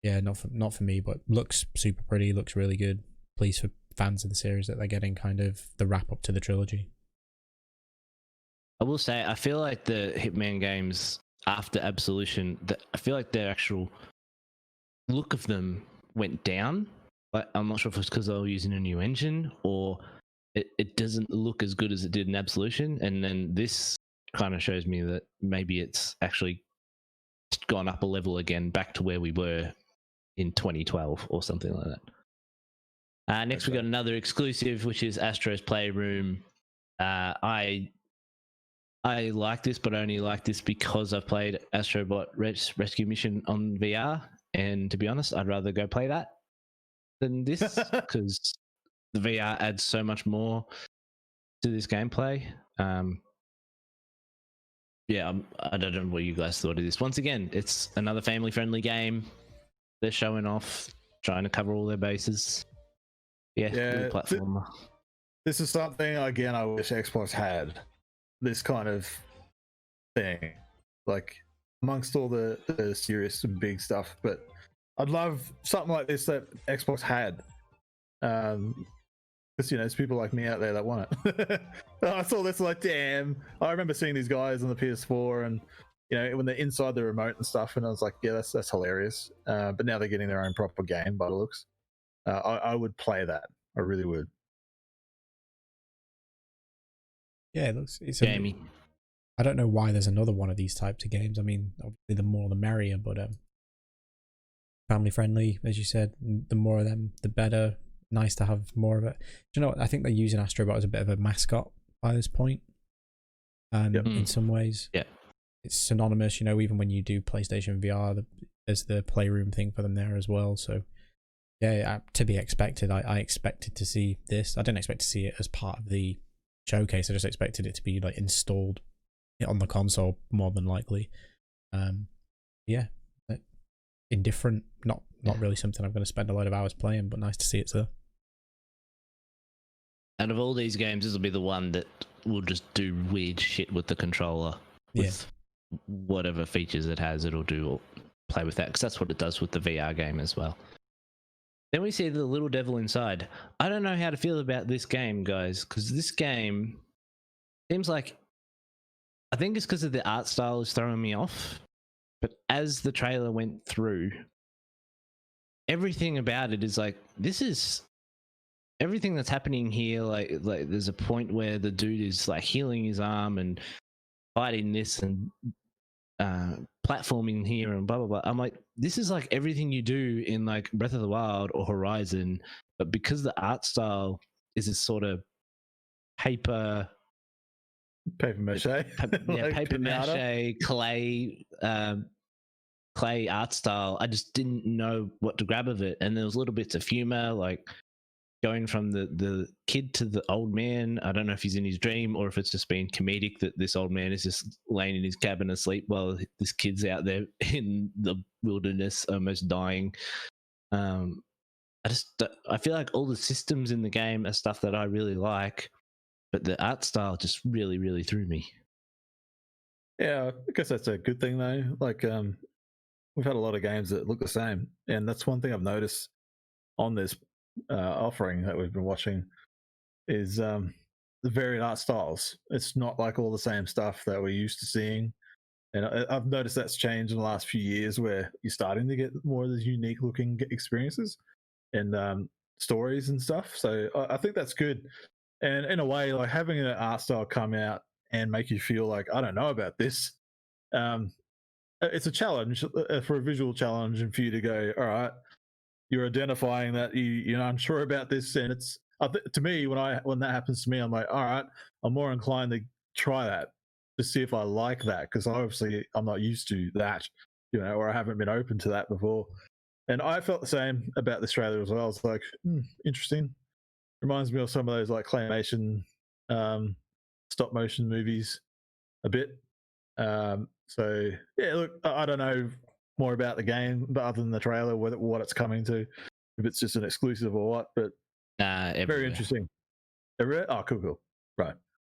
yeah, not for me, but looks super pretty, looks really good. Pleased for fans of the series that they're getting kind of the wrap up to the trilogy. I will say, I feel like the Hitman games after Absolution, I feel like their actual look of them went down. Like, I'm not sure if it's because they were using a new engine or it doesn't look as good as it did in Absolution. And then this kind of shows me that maybe it's actually gone up a level again, back to where we were in 2012 or something like that. Next, we got another exclusive, which is Astros Playroom. I like this, but I only like this because I've played Astrobot Rescue Mission on VR. And to be honest, I'd rather go play that than this because the VR adds so much more to this gameplay. Yeah, I don't know what you guys thought of this. Once again, it's another family-friendly game. They're showing off, trying to cover all their bases. Yeah, good platformer. This is something, again, I wish Xbox had. This kind of thing, like amongst all the serious and big stuff, but I'd love something like this that Xbox had, because there's people like me out there that want it. I saw this like, damn, I remember seeing these guys on the PS4 and when they're inside the remote and stuff, and I was like, yeah, that's hilarious. But now they're getting their own proper game by the looks. I would play that. I really would. Yeah, it looks. It's Jamie. I don't know why there's another one of these types of games. I mean, obviously the more the merrier, but family friendly, as you said. The more of them, the better. Nice to have more of it. Do you know what? I think they're using Astrobot as a bit of a mascot by this point. In some ways, yeah, it's synonymous. Even when you do PlayStation VR, there's the Playroom thing for them there as well. So yeah, to be expected. I expected to see this. I didn't expect to see it as part of the showcase. I just expected it to be like installed on the console more than likely. Yeah, indifferent, not really something I'm going to spend a lot of hours playing, but nice to see it, sir. Out of all these games, this will be the one that will just do weird shit with the controller. With whatever features it has, it'll do or play with that, because that's what it does with the VR game as well. Then we see the little devil inside. I don't know how to feel about this game, guys, because this game seems like, I think it's because of the art style is throwing me off. But as the trailer went through, everything about it is like, this is everything that's happening here. Like there's a point where the dude is like healing his arm and fighting this and platforming here and blah blah blah. I'm like, this is like everything you do in like Breath of the Wild or Horizon, but because the art style is this sort of paper mache, like paper mache, clay art style. I just didn't know what to grab of it, and there was little bits of humor, like going from the kid to the old man. I don't know if he's in his dream or if it's just being comedic that this old man is just laying in his cabin asleep while this kid's out there in the wilderness almost dying. I feel like all the systems in the game are stuff that I really like, but the art style just really, really threw me. Yeah, I guess that's a good thing though. Like, we've had a lot of games that look the same, and that's one thing I've noticed on this offering that we've been watching is the varied art styles. It's not like all the same stuff that we're used to seeing, and I've noticed that's changed in the last few years, where you're starting to get more of those unique looking experiences and stories and stuff. So I think that's good, and in a way, like having an art style come out and make you feel like, I don't know about this. It's a challenge for a visual challenge, and for you to go, all right, you're identifying that you're unsure about this, and it's to me, when that happens to me, I'm like, all right, I'm more inclined to try that to see if I like that, because obviously I'm not used to that, or I haven't been open to that before. And I felt the same about this trailer as well. It's like, interesting. Reminds me of some of those like claymation, stop motion movies a bit. So yeah, look, I don't know more about the game, but other than the trailer, what it's coming to, if it's just an exclusive or what. But very interesting. Everywhere? Oh, cool. Right.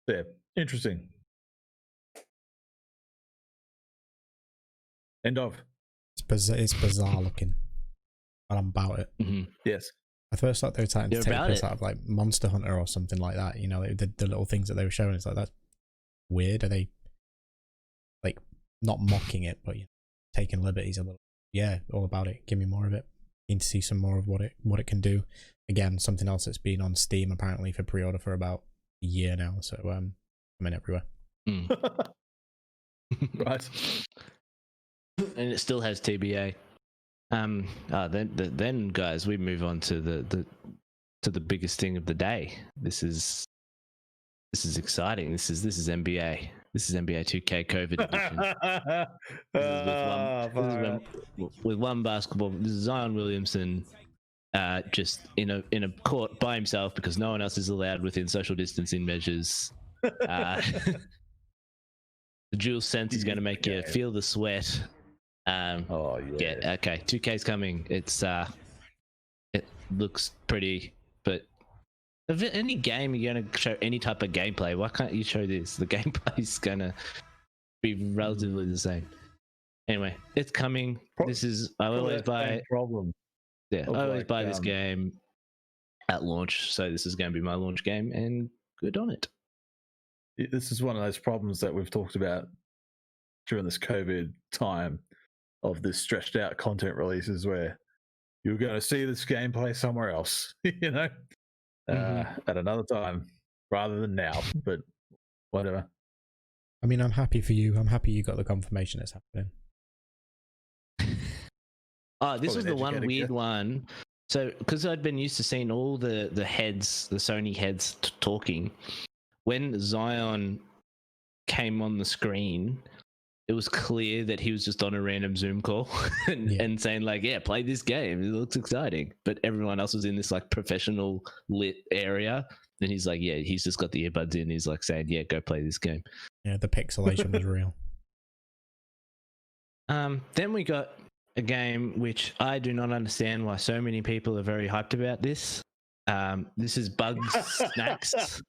Yeah, interesting. End of. It's bizarre looking, but I'm about it. Mm-hmm. Yes. I first thought they were trying to take this out of like Monster Hunter or something like that. The little things that they were showing. It's like, that's weird. Are they like not mocking it, but taking liberties a little? Yeah, all about it. Give me more of it. Need to see some more of what it can do. Again, something else that's been on Steam apparently for pre-order for about a year now. So I'm in everywhere. Right. And it still has TBA. Then guys, we move on to the biggest thing of the day. This is exciting. This is NBA. This is NBA 2K COVID edition. With one basketball. This is Zion Williamson, just in a court by himself because no one else is allowed within social distancing measures. The dual sense is going to make you feel the sweat. Yeah. Okay. 2K's coming. It looks pretty, but if any game you're going to show any type of gameplay, why can't you show this? The gameplay's going to be relatively the same. Anyway, it's coming. This is I always buy problem. Yeah, I always buy this game at launch, so this is going to be my launch game, and good on it. This is one of those problems that we've talked about during this COVID time, of this stretched out content releases where you're going to see this gameplay somewhere else, at another time rather than now, but whatever. I mean, I'm happy for you. I'm happy you got the confirmation it's happening. Oh, this was the one weird one. So, because I'd been used to seeing all the heads, the Sony heads talking, when Zion came on the screen, it was clear that he was just on a random Zoom call and saying like, yeah, play this game. It looks exciting. But everyone else was in this like professional lit area. And he's like, yeah, he's just got the earbuds in. He's like saying, yeah, go play this game. Yeah, the pixelation was real. Then we got a game which I do not understand why so many people are very hyped about this. This is Bugs Snacks.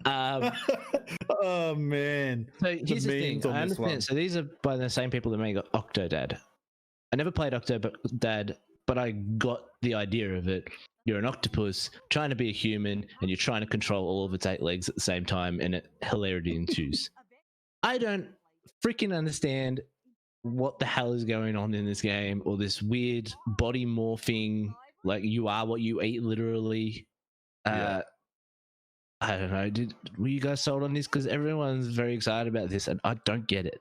Oh man! So here's the thing. I understand. So these are by the same people that made Octodad. I never played Octodad, but I got the idea of it. You're an octopus trying to be a human, and you're trying to control all of its 8 legs at the same time, and hilarity ensues. I don't freaking understand what the hell is going on in this game, or this weird body morphing, like you are what you eat, literally. I don't know. Were you guys sold on this? Because everyone's very excited about this, and I don't get it.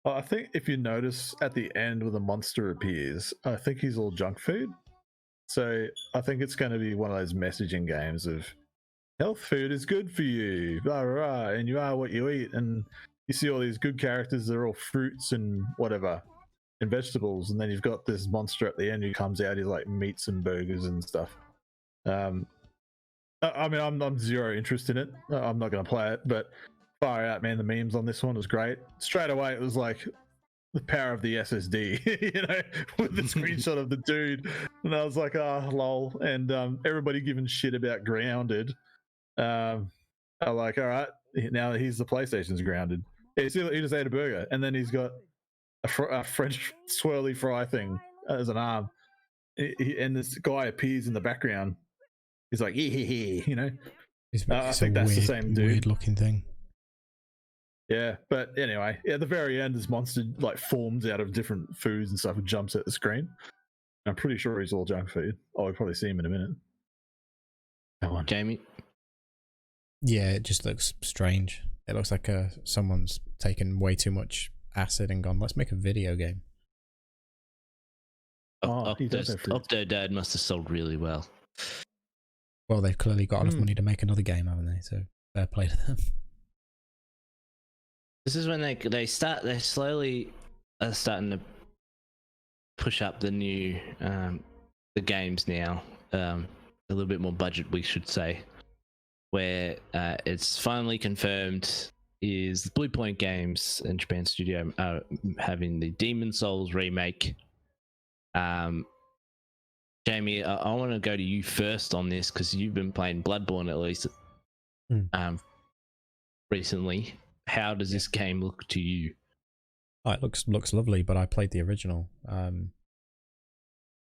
Well, I think if you notice at the end when the monster appears, I think he's all junk food. So I think it's going to be one of those messaging games of health food is good for you, blah, blah, blah, and you are what you eat. And you see all these good characters, they're all fruits and whatever, and vegetables. And then you've got this monster at the end who comes out, he's like meats and burgers and stuff. I mean, I'm zero interest in it. I'm not going to play it, but far out, man. The memes on this one was great. Straight away, it was like the power of the SSD, with the screenshot of the dude, and I was like, oh, lol. And everybody giving shit about Grounded. I'm like, all right, now he's the PlayStation's Grounded. He just ate a burger, and then he's got a French swirly fry thing as an arm, and this guy appears in the background. He's like, yeah. I think that's the same dude. Weird looking thing. Yeah, but anyway, at the very end, this monster like forms out of different foods and stuff and jumps at the screen. I'm pretty sure he's all junk food. Oh, we'll probably see him in a minute. Come on, Jamie. Yeah, it just looks strange. It looks like someone's taken way too much acid and gone, let's make a video game. Octodad must have sold really well. Well, they've clearly got enough money to make another game, haven't they? So fair play to them. This is when they slowly are starting to push up the new the games now. A little bit more budget, we should say, where it's finally confirmed is Blue Point Games and Japan Studio are having the Demon Souls remake. Jamie, I want to go to you first on this because you've been playing Bloodborne at least recently. How does this game look to you? Oh, it looks lovely, but I played the original.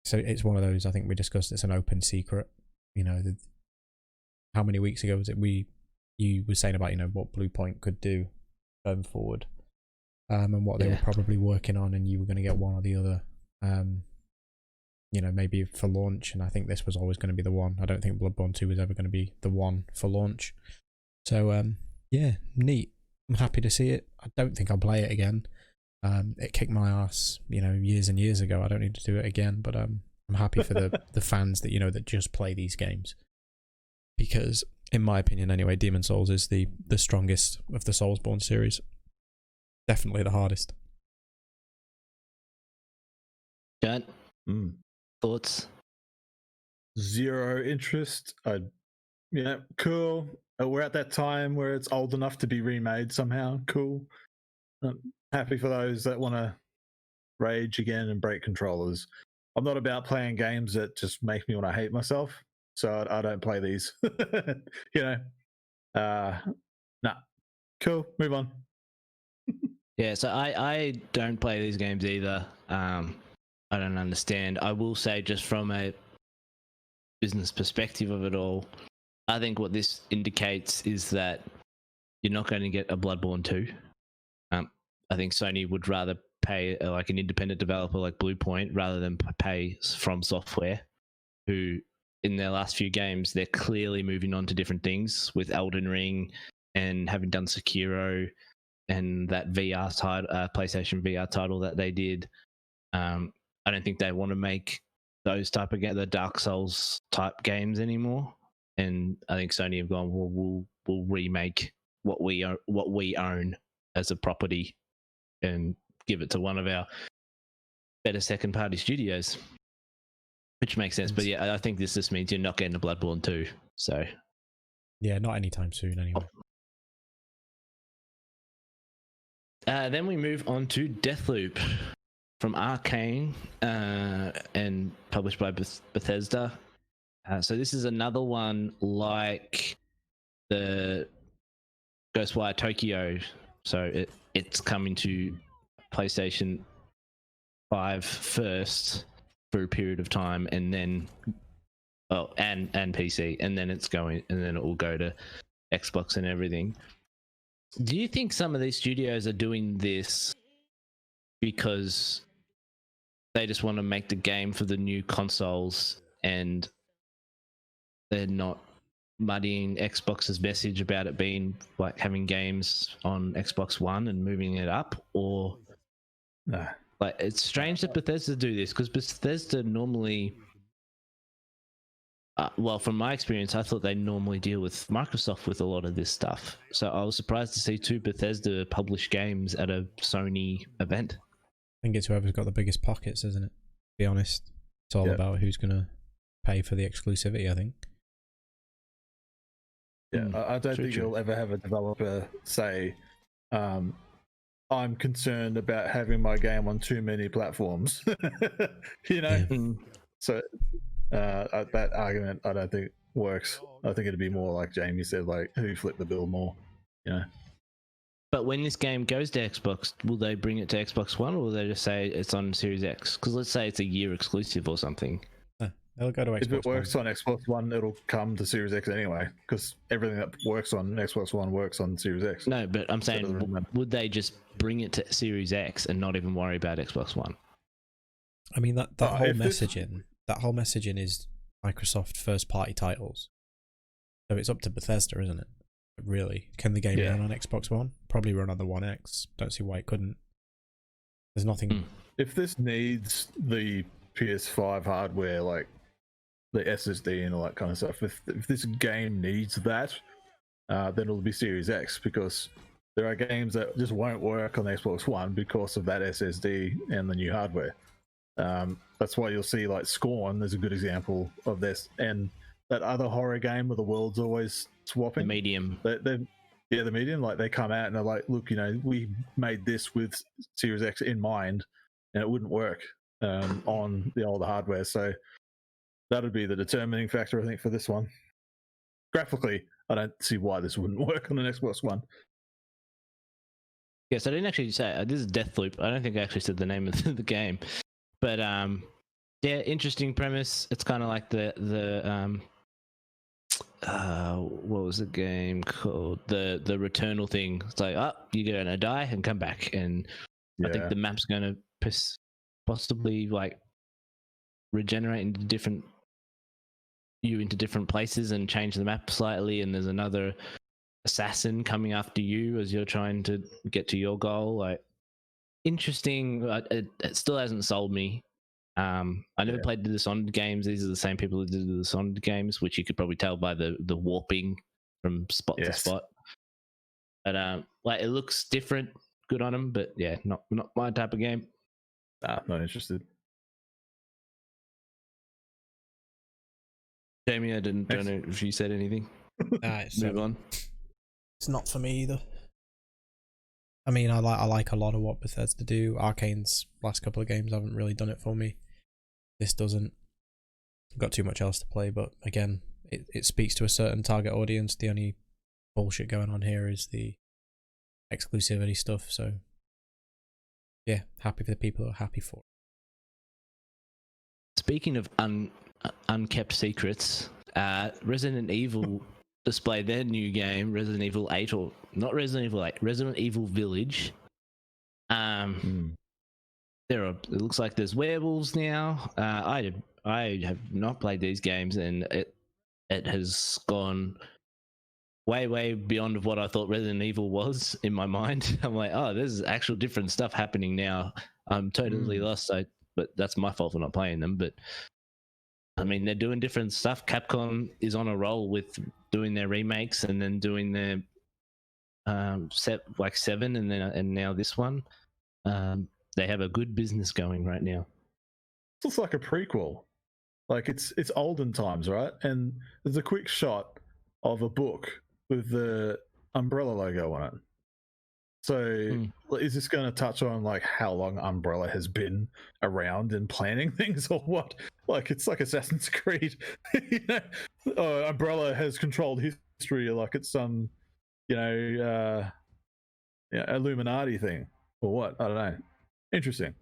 So it's one of those, I think we discussed, it's an open secret. How many weeks ago was it you were saying about, what Blue Point could do going forward, and what they were probably working on, and you were going to get one or the other, maybe for launch, and I think this was always going to be the one. I don't think Bloodborne 2 was ever going to be the one for launch. So, neat. I'm happy to see it. I don't think I'll play it again. It kicked my ass, years and years ago. I don't need to do it again, but I'm happy for the fans that, that just play these games. Because, in my opinion anyway, Demon Souls is the strongest of the Soulsborne series. Definitely the hardest. John, thoughts? Zero interest. Cool. We're at that time where it's old enough to be remade somehow. Cool. Happy for those that want to rage again and break controllers. I'm not about playing games that just make me want to hate myself, so I don't play these. Nah. Cool. Move on. Yeah, so I don't play these games either. I don't understand. I will say, just from a business perspective of it all, I think what this indicates is that you're not going to get a Bloodborne 2. I think Sony would rather pay like an independent developer like Blue Point rather than pay From Software, who in their last few games, they're clearly moving on to different things with Elden Ring and having done Sekiro and that VR title, PlayStation VR title that they did. I don't think they want to make those type of the Dark Souls type games anymore. And I think Sony have gone, well, we'll remake what we own as a property and give it to one of our better second party studios, which makes sense. But yeah, I think this just means you're not getting a Bloodborne 2. So yeah, not anytime soon anyway. Then we move on to Deathloop from Arcane and published by Bethesda. So this is another one like the Ghostwire Tokyo. So it's coming to PlayStation 5 first for a period of time, and then and PC, and then it will go to Xbox and everything. Do you think some of these studios are doing this because they just want to make the game for the new consoles and they're not muddying Xbox's message about it being like having games on Xbox One and moving it up? Or no? Like, it's strange that Bethesda do this, because Bethesda normally, well, from my experience, I thought they normally deal with Microsoft with a lot of this stuff. So I was surprised to see two Bethesda published games at a Sony event. I think it's whoever's got the biggest pockets, isn't it? To be honest, it's all about who's going to pay for the exclusivity, I think. Yeah, I don't think you'll ever have a developer say, I'm concerned about having my game on too many platforms. You know, Yeah. so that argument I don't think works. I think it'd be more like Jamie said, like who flipped the bill more, you know. But when this game goes to Xbox, will they bring it to Xbox One, or will they just say it's on Series X? Because let's say it's a year exclusive or something. They'll go to Xbox If it works One. on Xbox One, it'll come to Series X anyway, because everything that works on Xbox One works on Series X. No, but I'm So it saying, doesn't really matter. would they just bring it to Series X and not even worry about Xbox One? I mean that whole if this- messaging is Microsoft first party titles. So it's up to Bethesda, isn't it? Really, can the game Yeah. run on Xbox One? Probably run on the One X. Don't see why it couldn't. There's nothing. If this needs the PS5 hardware, like the SSD and all that kind of stuff, if this game needs that, then it'll be Series X, because there are games that just won't work on the Xbox One because of that SSD and the new hardware. That's why you'll see like Scorn is a good example of this, and that other horror game where the world's always The swapping. medium. The medium, like they come out and they're like, look, you know, we made this with Series X in mind, and it wouldn't work on the older hardware. So that would be the determining factor, I think, for this one. Graphically, I don't see why this wouldn't work on an Xbox One. Yes, I didn't actually say this is Deathloop. I don't think I actually said the name of the game, but yeah, interesting premise. It's kind of like the what was the game called? The Returnal thing. It's like, oh, you're gonna die and come back, and I think the map's gonna possibly like regenerate into different places and change the map slightly, and there's another assassin coming after you as you're trying to get to your goal. Like, interesting. It still hasn't sold me. I never played the Dishonored games. These are the same people who did the Dishonored games, which you could probably tell by the warping from spot to spot. But like, it looks different. Good on them, but yeah, not my type of game. Nah, not interested. Jamie, I don't know if you said anything. Move on. It's not for me either. I mean, I like a lot of what Bethesda do. Arcane's last couple of games haven't really done it for me. This doesn't. I've got too much else to play, but again, it speaks to a certain target audience. The only bullshit going on here is the exclusivity stuff. So yeah, happy for the people who are happy for it. Speaking of unkept secrets, Resident Evil displayed their new game, Resident Evil 8, or not Resident Evil 8, Resident Evil Village. There are. It looks like there's werewolves now. I have not played these games, and it has gone way beyond of what I thought Resident Evil was in my mind. I'm like, oh, there's actual different stuff happening now. I'm totally lost. But that's my fault for not playing them. But I mean, they're doing different stuff. Capcom is on a roll with doing their remakes and then doing their like 7 and now this one. They have a good business going right now. It looks like a prequel. Like it's olden times, right? And there's a quick shot of a book with the Umbrella logo on it. So is this going to touch on like how long Umbrella has been around and planning things, or what? Like it's like Assassin's Creed. You know, Umbrella has controlled history, like it's some, you know, Illuminati thing, or what? I don't know. Interesting.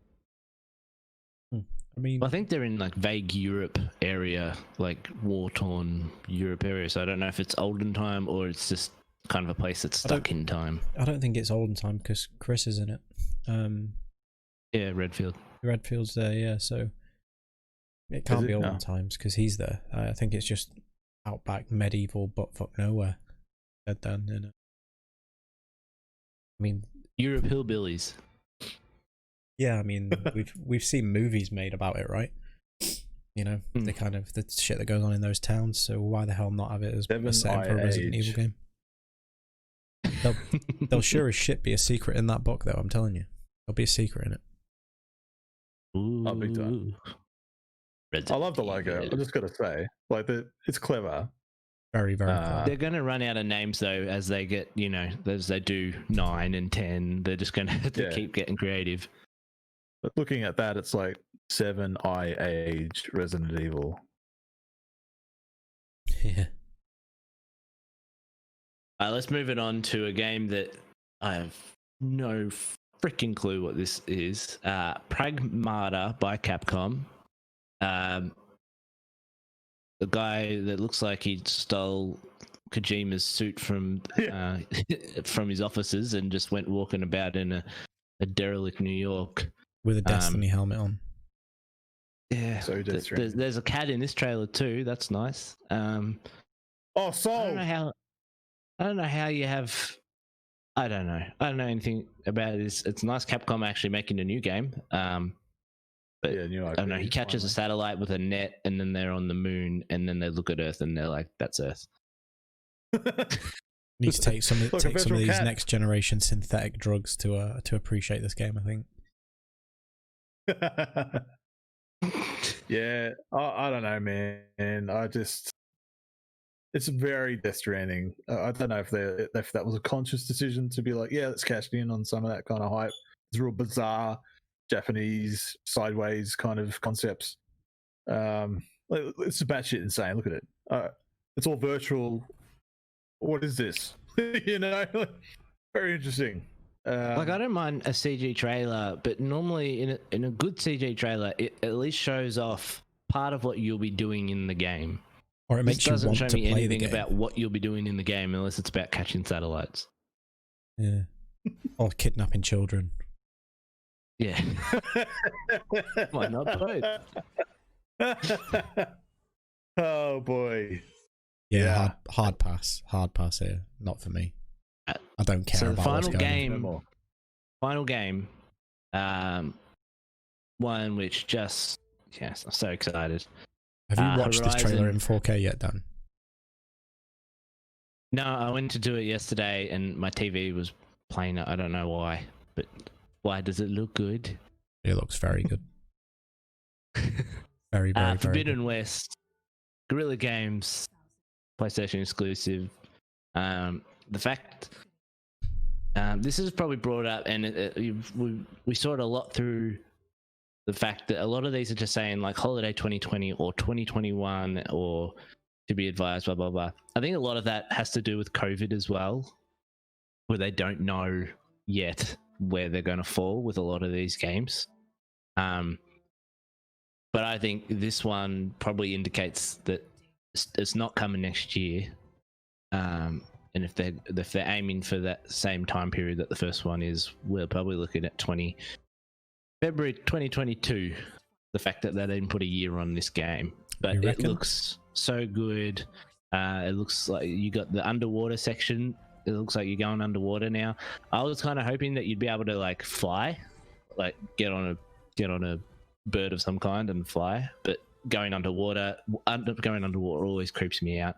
I mean, I think they're in like vague Europe area, like war-torn Europe area. So I don't know if it's olden time or it's just kind of a place that's stuck in time. I don't think it's olden time because Chris is in it. Yeah, Redfield. Redfield's there, yeah. So it can't be olden times because he's there. I think it's just outback medieval buttfuck nowhere. Dead down in it. I mean, Europe hillbillies. Yeah, I mean, we've seen movies made about it, right? You know, the kind of the shit that goes on in those towns. So why the hell not have it as a setting for a Resident Evil game? There'll sure as shit be a secret in that book, though. I'm telling you, there'll be a secret in it. Ooh. Oh, big time. I love the logo. I'm just gonna say, like, it's clever. Very, very clever. They're going to run out of names though as they get, as they do 9 and 10. They're just going to have to keep getting creative. But looking at that, it's like 7 age Resident Evil. Yeah. Let's move it on to a game that I have no freaking clue what this is. Pragmata by Capcom. The guy that looks like he stole Kojima's suit from from his offices and just went walking about in a derelict New York with a Destiny helmet on. Yeah, so there's a cat in this trailer too. That's nice. Soul. I don't know how you have. I don't know anything about this. It's nice Capcom actually making a new game. But I don't know. He catches a satellite with a net, and then they're on the moon, and then they look at Earth, and they're like, "That's Earth." Need to take some of these next generation synthetic drugs to appreciate this game, I think. Yeah, I don't know, man. It's very Death Stranding. I don't know if that was a conscious decision to be like, yeah, let's cash in on some of that kind of hype. It's real bizarre Japanese sideways kind of concepts. It's batshit insane. Look at it. It's all virtual. What is this? Very interesting. I don't mind a CG trailer, but normally in a good CG trailer, it at least shows off part of what you'll be doing in the game. Or it makes you want to play the game. Doesn't show me anything about what you'll be doing in the game unless it's about catching satellites. Yeah. Or kidnapping children. Yeah. Why not both? Oh boy. Yeah. Hard pass here. Not for me. I don't care about what's going on. Final game. One which just I'm so excited. Have you watched this trailer in 4K yet, Dan? No, I went to do it yesterday and my TV was playing it. I don't know why, but why does it look good? It looks very good. Very, very Forbidden good. West, Guerrilla Games, PlayStation exclusive. The fact this is probably brought up, and we saw it a lot through the fact that a lot of these are just saying like holiday 2020 or 2021 or to be advised, blah, blah, blah. I think a lot of that has to do with COVID as well, where they don't know yet where they're going to fall with a lot of these games. But I think this one probably indicates that it's not coming next year. And if they're aiming for that same time period that the first one is, we're probably looking at February 2022. The fact that they didn't put a year on this game, but it looks so good. It looks like you got the underwater section. It looks like you're going underwater now. I was kind of hoping that you'd be able to like fly, like get on a bird of some kind and fly. But going underwater always creeps me out.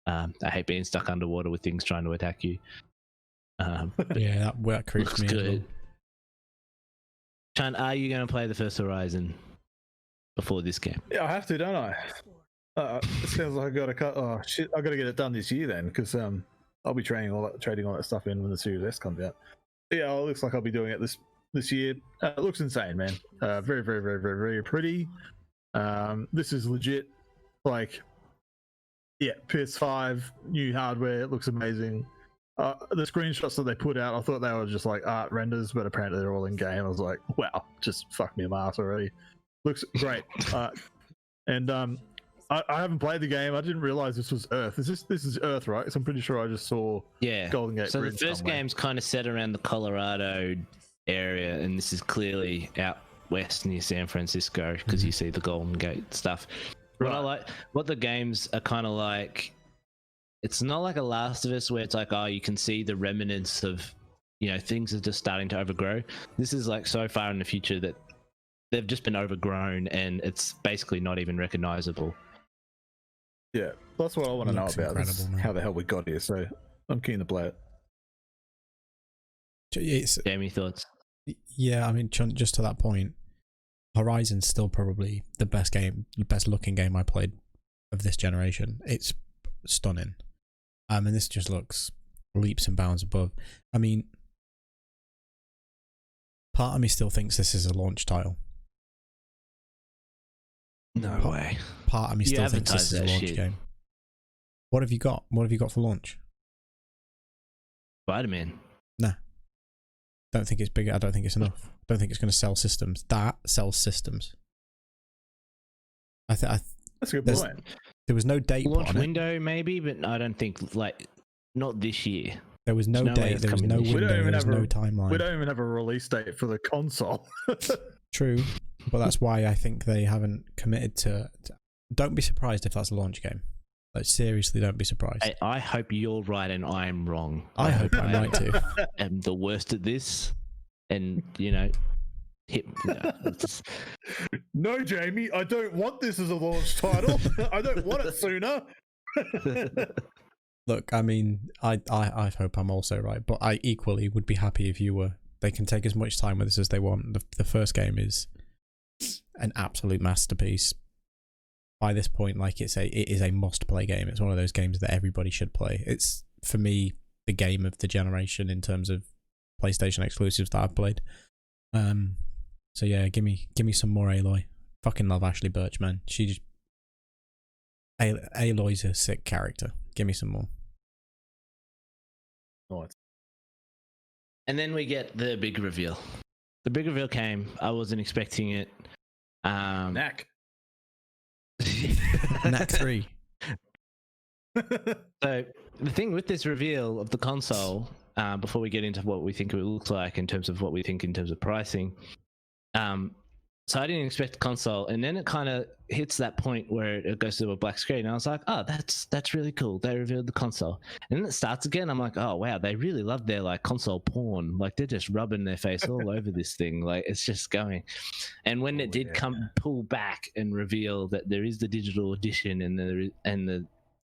I hate being stuck underwater with things trying to attack you. Yeah, that creeps me good. As well. Chan, are you going to play the first Horizon before this game? Yeah, I have to, don't I? It sounds like I got to cut. Oh shit! I got to get it done this year then, because I'll be trading all that stuff in when the Series S comes out. But yeah, it looks like I'll be doing it this year. It looks insane, man. Very, very, very, very, very pretty. This is legit. Like, yeah, PS5 new hardware. It looks amazing. The screenshots that they put out, I thought they were just like art renders, but apparently they're all in game. I was like, wow, just fuck me in my ass already. Looks great. And I haven't played the game. I didn't realize this was Earth. This is Earth, right? So I'm pretty sure I just saw Golden Gate. So the first game's kind of set around the Colorado area, and this is clearly out west near San Francisco because you see the Golden Gate stuff. Right. What the games are kind of like. It's not like a Last of Us where it's like, oh, you can see the remnants of, things are just starting to overgrow. This is like so far in the future that they've just been overgrown and it's basically not even recognizable. Yeah, that's what I want to know about. How the hell we got here. So I'm keen to play it. Jamie, thoughts? Yeah, I mean, just to that point, Horizon's still probably the best looking game I played of this generation. It's stunning. And this just looks leaps and bounds above. I mean, part of me still thinks this is a launch title. No way. Part of me You still thinks this advertise is a that launch shit. game. What have you got? What have you got for launch? Spider-Man. Nah. Don't think it's big. I don't think it's enough. Don't think it's going to sell systems. That sells systems. That's a good point. There was no date put Launch on it. window maybe, but I don't think not this year. There was no There's no way date. it's There was coming no this year. window. We don't even There was have no a- timeline. We don't even have a release date for the console. True, but that's why I think they haven't committed to. Don't be surprised if that's a launch game. Like, seriously, don't be surprised. I hope you're right and I'm wrong. I hope I'm right too. am the worst at this, and it's No, Jamie, I don't want this as a launch title. I don't want it sooner. Look, I mean, I hope I'm also right, but I equally would be happy if you were. They can take as much time with this as they want. The first game is an absolute masterpiece. By this point, like it is a must-play game. It's one of those games that everybody should play. It's, for me, the game of the generation in terms of PlayStation exclusives that I've played. So yeah, give me some more Aloy. Fucking love Ashley Birch, man. Aloy's a sick character. Give me some more. Nice. And then we get the big reveal. The big reveal came. I wasn't expecting it. Knack. Knack 3. So the thing with this reveal of the console, before we get into what we think it looks like in terms of what we think in terms of pricing, so I didn't expect the console, and then it kind of hits that point where it goes to a black screen, and I was like, oh, that's really cool. They revealed the console, and then it starts again. I'm like, oh wow, they really love their like console porn. Like they're just rubbing their face all over this thing. Like it's just going. And when it did pull back and reveal that there is the digital edition and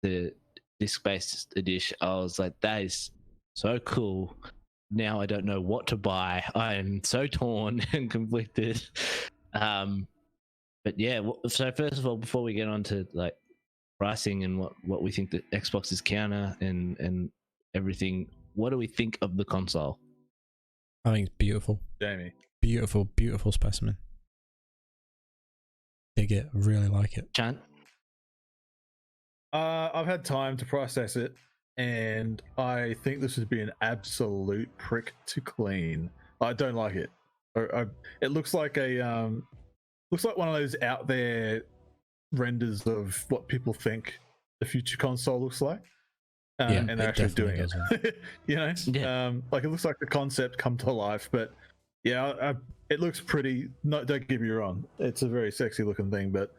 the disc-based edition, I was like, that is so cool. Now I don't know what to buy. I am so torn and conflicted. But yeah, so first of all, before we get on to like pricing and what we think that Xbox is counter and everything, what do we think of the console? I think it's beautiful. Jamie. Beautiful specimen. Dig it. Really like it. Chan? I've had time to process it, and I think this would be an absolute prick to clean. I don't like it. It looks like one of those out there renders of what people think the future console looks like, and they're actually doing it. You know, like it looks like the concept come to life. But yeah, it looks pretty. No, don't get me wrong, it's a very sexy looking thing, but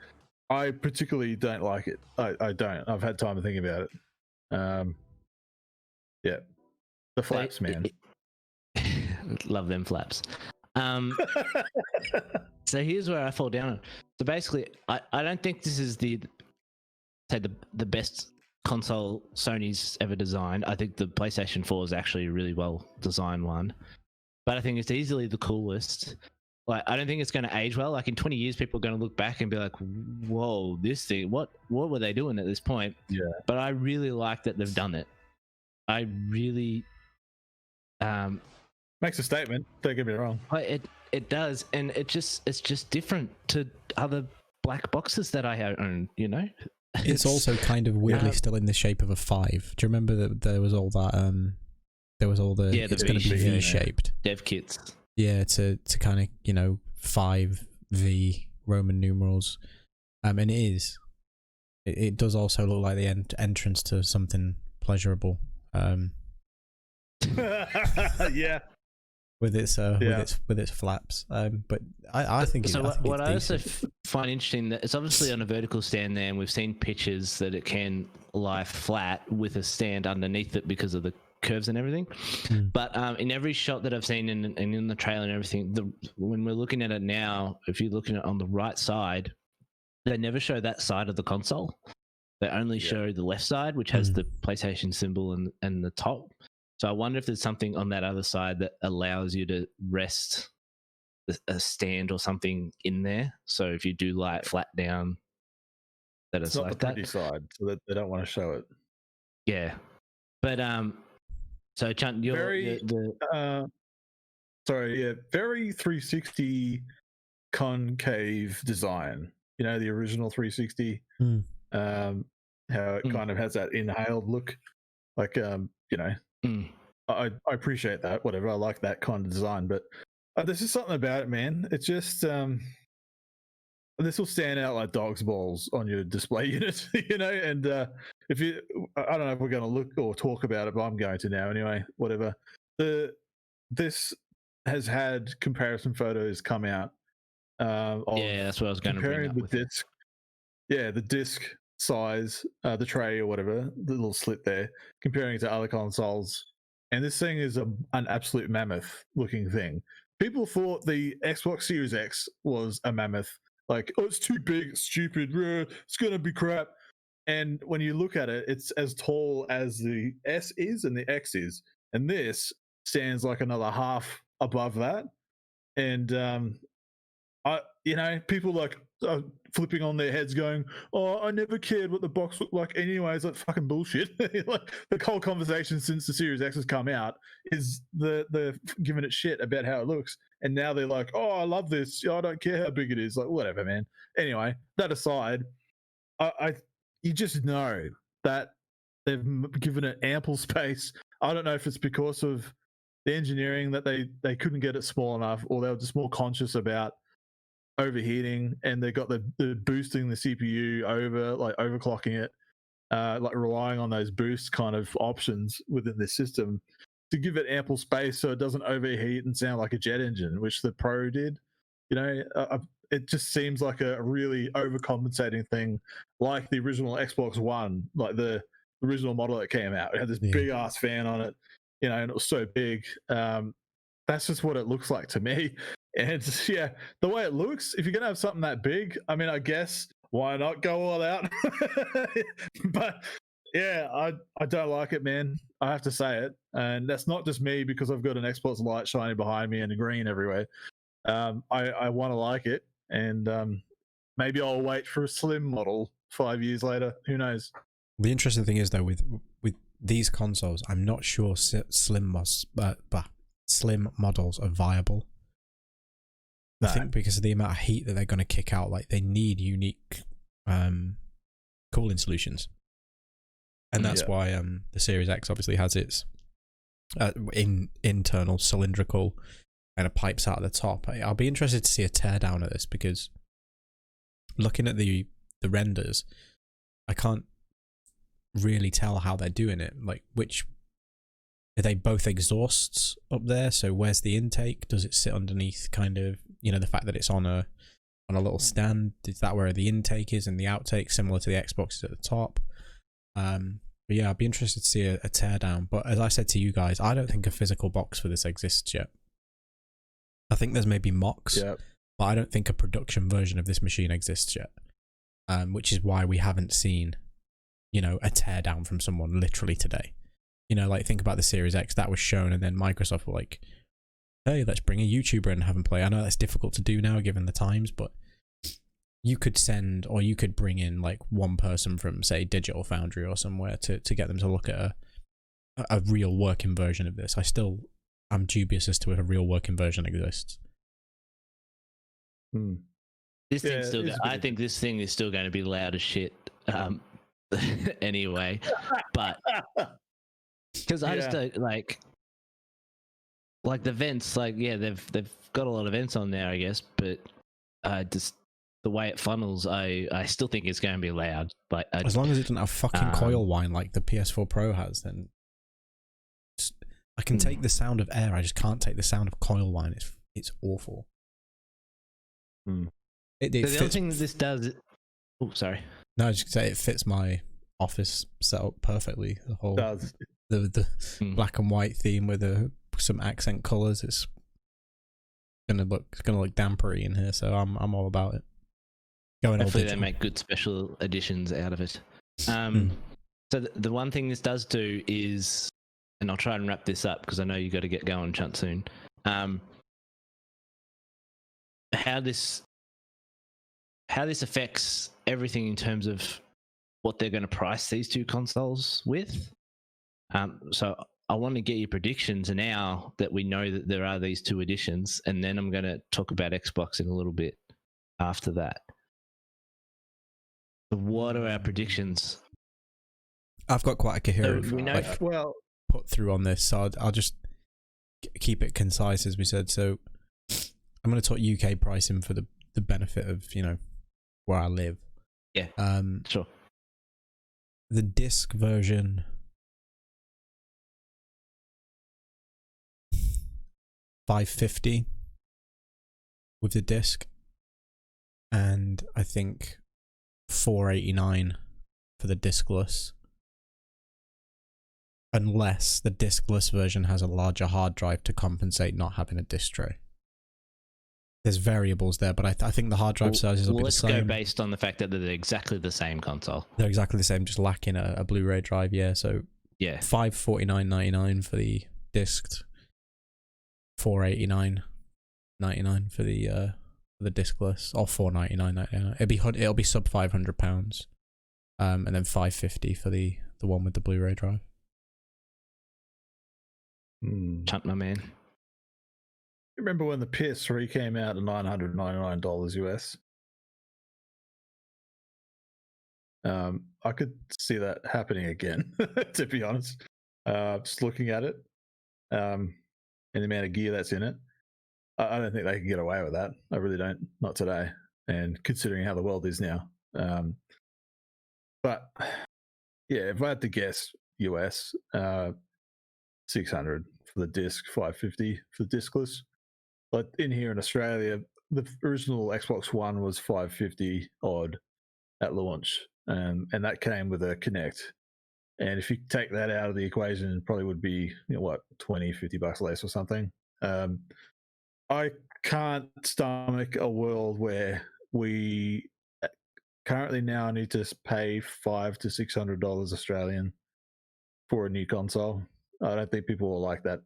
I particularly don't like it. I don't. I've had time to think about it. Yeah, the flaps, man. Love them flaps. So here's where I fall down. So basically, I don't think this is the best console Sony's ever designed. I think the PlayStation 4 is actually a really well designed one, but I think it's easily the coolest. Like, I don't think it's going to age well. Like in 20 years, people are going to look back and be like, "Whoa, this thing! What were they doing at this point?" Yeah. But I really like that they've done it. I really makes a statement. Don't get me wrong. It does, and it's just different to other black boxes that I own. You know, it's also kind of weirdly still in the shape of a 5. Do you remember that there was all that? There was all the it's going to be V-shaped dev kits. Yeah, to kind of 5V Roman numerals, and it is. It does also look like the entrance to something pleasurable. Yeah. With its flaps, but I think so. What I also decent. find interesting that it's obviously on a vertical stand there, and we've seen pictures that it can lie flat with a stand underneath it because of the curves and everything. But in every shot that I've seen and in the trailer and everything, when we're looking at it now, if you're looking at it on the right side, they never show that side of the console. They only show the left side, which has the PlayStation symbol and the top. So I wonder if there's something on that other side that allows you to rest a stand or something in there. So if you do lie it flat down, that it's not like the that. pretty side, so that they don't want to show it. Yeah, but so Chunt, you're Very, very 360 concave design. You know, the original 360. How it kind of has that inhaled look. Like, you know, I appreciate that. Whatever, I like that kind of design. But there's just something about it, man. It's just this will stand out like dog's balls on your display unit, you know. And if you, I don't know if we're going to look or talk about it, but I'm going to now anyway. Whatever. This has had comparison photos come out. That's what I was going to bring up. The disc, the disc size, the tray or whatever, the little slit there, comparing it to other consoles. And this thing is an absolute mammoth looking thing. People thought the Xbox Series X was a mammoth. Like, oh, it's too big, it's stupid, it's going to be crap. And when you look at it, it's as tall as the S is and the X is. And this stands like another half above that. And, you know, people like flipping on their heads going, oh, I never cared what the box looked like anyways. Like, fucking bullshit. Like, the whole conversation since the Series X has come out is the giving it shit about how it looks. And now they're like, oh, I love this. I don't care how big it is. Like, whatever, man. Anyway, that aside, you just know that they've given it ample space. I don't know if it's because of the engineering that they couldn't get it small enough, or they were just more conscious about overheating, and they got the boosting the CPU over, like overclocking it, like relying on those boost kind of options within the system to give it ample space so it doesn't overheat and sound like a jet engine, which the Pro did. You know, it just seems like a really overcompensating thing, like the original Xbox One, like the original model that came out. It had this big ass fan on it, you know, and it was so big. That's just what it looks like to me. And yeah, the way it looks, if you're gonna have something that big, I mean, I guess why not go all out? But yeah, I don't like it, man. I have to say it, and that's not just me because I've got an Xbox Lite shining behind me and a green everywhere. I want to like it, and maybe I'll wait for a slim model 5 years later. Who knows? The interesting thing is, though, with these consoles, I'm not sure slim models are viable. I think because of the amount of heat that they're going to kick out, like they need unique cooling solutions, and that's why the Series X obviously has its internal cylindrical kind of pipes out of the top. I'll be interested to see a teardown of this, because looking at the renders, I can't really tell how they're doing it. Like, which are they both exhausts up there? So where's the intake? Does it sit underneath, kind of, you know, the fact that it's on a little stand? Is that where the intake is and the outtake, similar to the Xbox, is at the top? But yeah, I'd be interested to see a teardown. But as I said to you guys, I don't think a physical box for this exists yet. I think there's maybe mocks, but I don't think a production version of this machine exists yet. Which is why we haven't seen, you know, a teardown from someone literally today. You know, like, think about the Series X, that was shown, and then Microsoft were like, hey, let's bring a YouTuber in and have him play. I know that's difficult to do now given the times, but you could send, or you could bring in like one person from, say, Digital Foundry or somewhere to get them to look at a real working version of this. I'm dubious as to if a real working version exists. This thing's still. I think this thing is still going to be loud as shit. Anyway, but because I just don't like the vents. Like, yeah, they've got a lot of vents on there, I guess, but just the way it funnels, I still think it's going to be loud. Like, as long as it doesn't have fucking coil whine like the PS4 Pro has, then I can take the sound of air. I just can't take the sound of coil whine. It's awful. The other thing that this does. Oh, sorry. No, I was just say it fits my office setup perfectly. The whole the black and white theme with some accent colors. It's gonna look dampery in here, so I'm all about it. Hopefully they make good special editions out of it. So the one thing this does do is, and I'll try and wrap this up because I know you got to get going, Chunt, soon. How this affects everything in terms of what they're going to price these two consoles with. So I want to get your predictions now that we know that there are these two editions, and then I'm going to talk about Xbox in a little bit after that. So what are our predictions? I've got quite a coherent we know- like, Well, put through on this, so I'll just keep it concise as we said. So I'm going to talk UK pricing for the benefit of, you know, where I live. Yeah, sure. The disc version, $550 with the disc, and I think $489 for the discless, unless the discless version has a larger hard drive to compensate not having a disc tray. There's variables there, but I think the hard drive sizes will be the same. Let's go based on the fact that they're exactly the same console. They're exactly the same, just lacking a Blu-ray drive. Yeah, so Yeah, $549.99 for the disc, $489.99 for the discless, or $499.99. It'll be sub £500, and then $550 for the one with the Blu-ray drive. Chunt, my man. remember when the PS3 came out at $999 US? I could see that happening again, to be honest. Just looking at it, and the amount of gear that's in it, I don't think they can get away with that. I really don't. Not today. And considering how the world is now. But yeah, if I had to guess, US, 600 for the disc, 550 for the discless. But in here in Australia, the original Xbox One was 550 odd at launch, and that came with a Kinect. And if you take that out of the equation, it probably would be, you know, what, $20-$50 less or something. I can't stomach a world where we currently now need to pay $500 to $600 Australian for a new console. I don't think people will like that.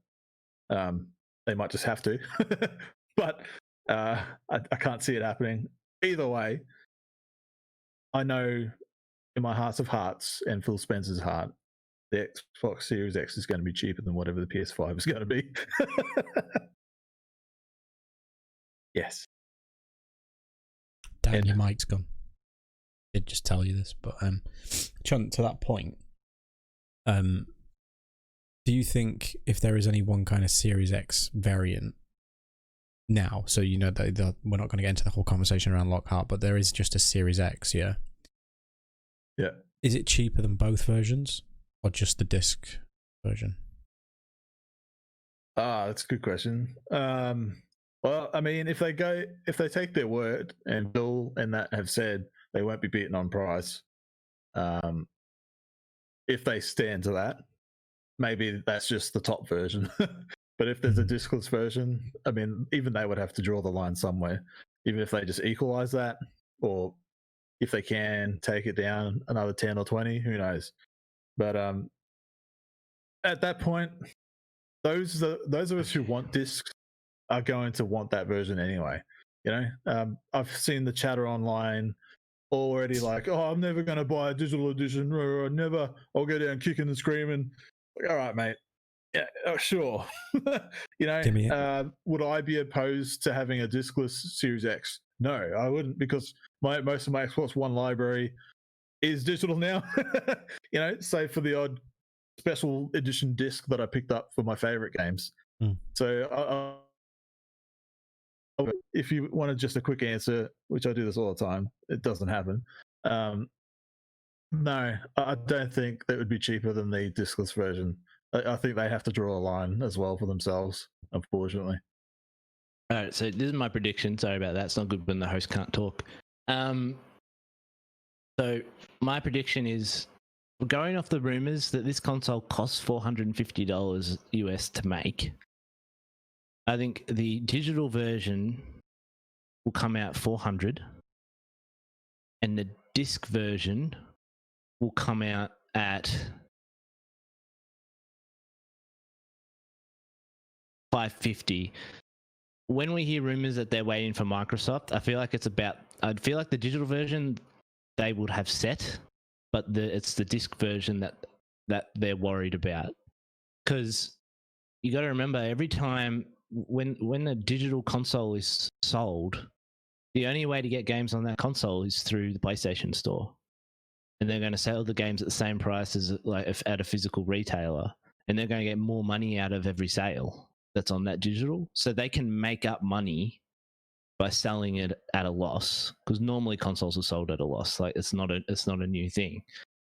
They might just have to, but I can't see it happening. Either way, I know in my hearts of hearts and Phil Spencer's heart, the Xbox Series X is going to be cheaper than whatever the PS5 is going to be. Yes. Dan, your mic's gone. I did just tell you this, but Chunt, to that point, do you think if there is any one kind of Series X variant now, so you know that we're not going to get into the whole conversation around Lockhart, but there is just a Series X, yeah? Yeah. Is it cheaper than both versions, or just the disc version? That's a good question. Well, I mean, if they take their word, and Bill and that have said they won't be beaten on price, if they stand to that, maybe that's just the top version. But if there's a discless version, I mean, even they would have to draw the line somewhere. Even if they just equalize that, or if they can take it down another 10 or 20, who knows? But at that point, those of us who want discs are going to want that version anyway. You know, I've seen the chatter online already, like, "Oh, I'm never going to buy a digital edition. Or never. I'll go down kicking and screaming." Like, all right, mate. Yeah, sure. You know, would I be opposed to having a discless Series X? No, I wouldn't, because most of my Xbox One library is digital now. You know, save for the odd special edition disc that I picked up for my favorite games. So if you wanted just a quick answer, which I do this all the time, it doesn't happen. No, I don't think that would be cheaper than the discless version. I think they have to draw a line as well for themselves, unfortunately. All right, so this is my prediction. Sorry about that. It's not good when the host can't talk. So my prediction is, going off the rumors that this console costs $450 US to make, I think the digital version will come out $400, and the disc version will come out at $550. When we hear rumors that they're waiting for Microsoft, I feel like the digital version they would have set, but it's the disc version that they're worried about. Because you got to remember, every time when a digital console is sold, the only way to get games on that console is through the PlayStation Store, and they're going to sell the games at the same price as at a physical retailer, and they're going to get more money out of every sale that's on that digital, so they can make up money by selling it at a loss, because normally consoles are sold at a loss. Like it's not a new thing.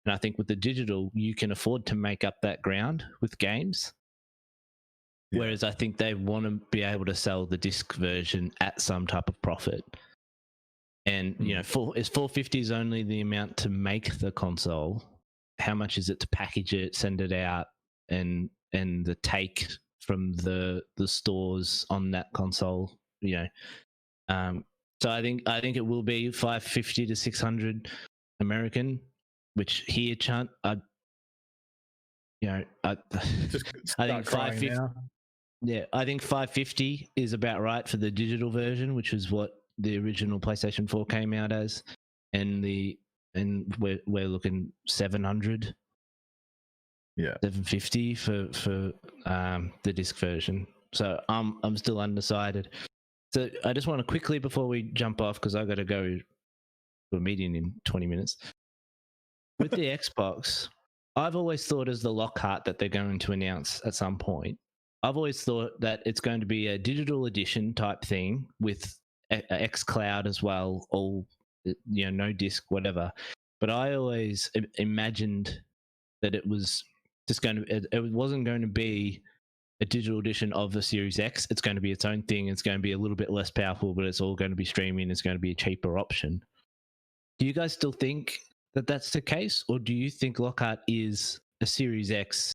And I think with the digital, you can afford to make up that ground with games. Yeah. Whereas I think they want to be able to sell the disc version at some type of profit. And you know, is $450 is only the amount to make the console. How much is it to package it, send it out, and the take from the stores on that console? You know, so I think it will be $550 to $600 American, which here, Chunt, I think 550. Yeah, I think 550 is about right for the digital version, which is what the original PlayStation 4 came out as, and we're looking 700. Yeah, 750 for the disc version. So I'm still undecided. So I just want to quickly, before we jump off, because I've got to go to a meeting in 20 minutes. With the Xbox, I've always thought as the Lockhart that they're going to announce at some point. I've always thought that it's going to be a digital edition type thing with xCloud as well, all, you know, no disc, whatever. But I always imagined that it was just going to, it wasn't going to be a digital edition of the Series X. It's going to be its own thing. It's going to be a little bit less powerful, but it's all going to be streaming. It's going to be a cheaper option. Do you guys still think that that's the case, or do you think Lockhart is a Series X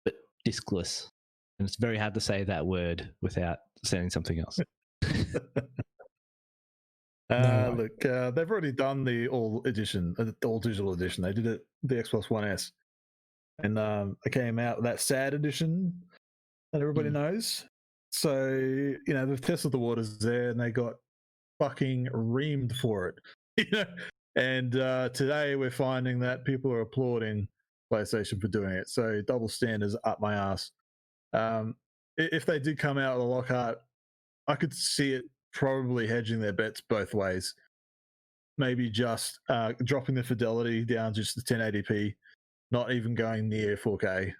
but discless? And it's very hard to say that word without saying something else. Look, they've already done the all digital edition. They did it the Xbox One S, and it came out with that sad edition that everybody knows. So you know they've tested the waters there, and they got fucking reamed for it. You know, and today we're finding that people are applauding PlayStation for doing it. So double standards up my ass. If they did come out with a Lockhart, I could see it probably hedging their bets both ways. Maybe just dropping the fidelity down just to 1080p, not even going near 4K,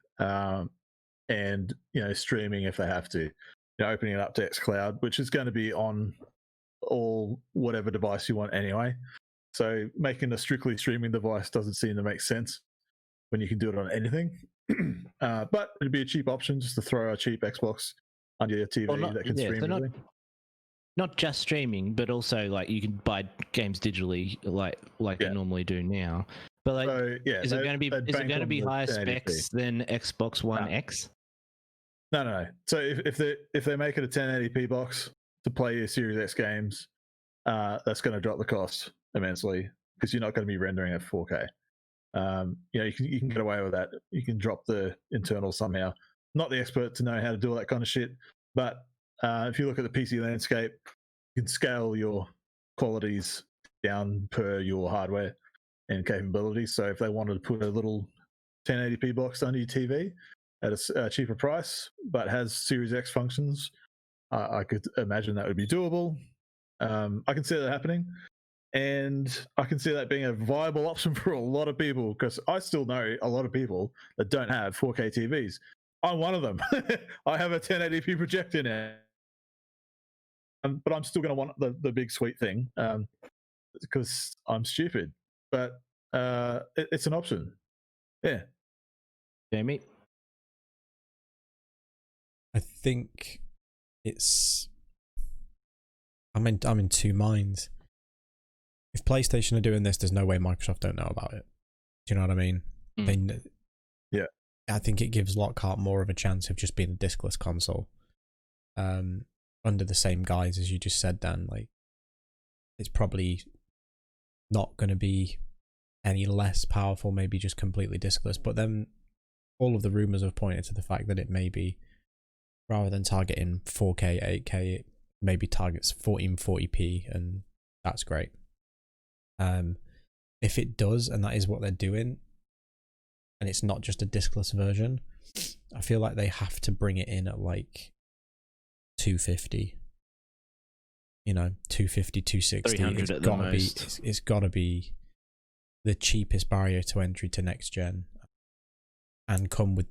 and you know streaming if they have to. You know, opening it up to xCloud, which is going to be on all whatever device you want anyway. So making a strictly streaming device doesn't seem to make sense when you can do it on anything. But it'd be a cheap option just to throw a cheap Xbox under your TV that can stream everything. Not just streaming, but also like you can buy games digitally, like they normally do now. But like, so, yeah, is it going to be higher specs than Xbox One X? No. So if they make it a 1080p box to play your Series X games, that's going to drop the cost immensely because you're not going to be rendering at 4K. You know, you can get away with that. You can drop the internal somehow. Not the expert to know how to do all that kind of shit, but if you look at the PC landscape, you can scale your qualities down per your hardware and capabilities. So if they wanted to put a little 1080p box under your TV at a cheaper price, but has Series X functions, I could imagine that would be doable. I can see that happening. And I can see that being a viable option for a lot of people because I still know a lot of people that don't have 4K TVs. I'm one of them. I have a 1080p projector now. But I'm still going to want the big sweet thing because I'm stupid. But it's an option. Yeah. Jamie? I think it's... I'm in two minds. If PlayStation are doing this, there's no way Microsoft don't know about it. Do you know what I mean? Yeah. I think it gives Lockhart more of a chance of just being a discless console. Under the same guise as you just said, Dan. Like, it's probably not going to be any less powerful, maybe just completely discless. But then all of the rumors have pointed to the fact that it may be, rather than targeting 4K, 8K, it maybe targets 1440p, and that's great. if it does, and that is what they're doing, and it's not just a discless version, I feel like they have to bring it in at like 250. You know, 250, 260. 300 at the most. It's gotta be the cheapest barrier to entry to next gen, and come with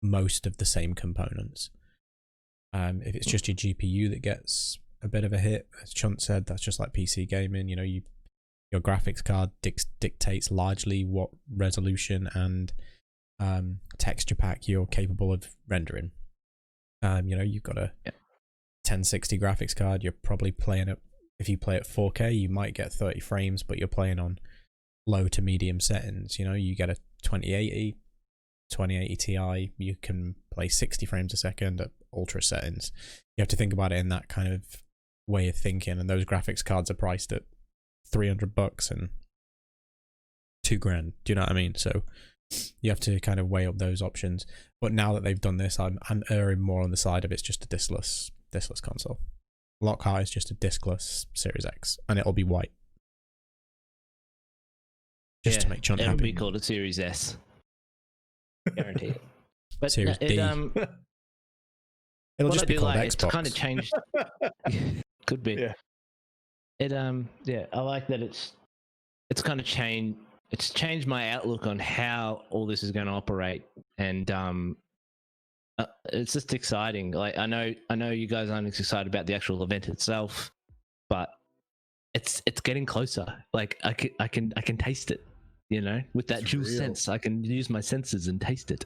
most of the same components. If it's just your GPU that gets a bit of a hit, as Chunt said, that's just like PC gaming. You know, your graphics card dictates largely what resolution and texture pack you're capable of rendering. You know, you've got a 1060 graphics card. You're probably playing it. If you play at 4K, you might get 30 frames, but you're playing on low to medium settings. You know, you get a 2080 Ti, you can play 60 frames a second at ultra settings. You have to think about it in that kind of way of thinking, and those graphics cards are priced at $300 and $2,000. Do you know what I mean? So you have to kind of weigh up those options. But now that they've done this, I'm erring more on the side of it's just a discless console. Lockhart is just a discless Series X, and it'll be white. Just to make Chunt happy. It'll be called a Series S. Guaranteed. But Series D. It'll just be called Xbox. It's kind of changed. Could be. Yeah. I like that it's kind of changed. It's changed my outlook on how all this is going to operate, and it's just exciting. Like I know you guys aren't as excited about the actual event itself, but it's getting closer. Like I can taste it. You know, with that dual sense, I can use my senses and taste it.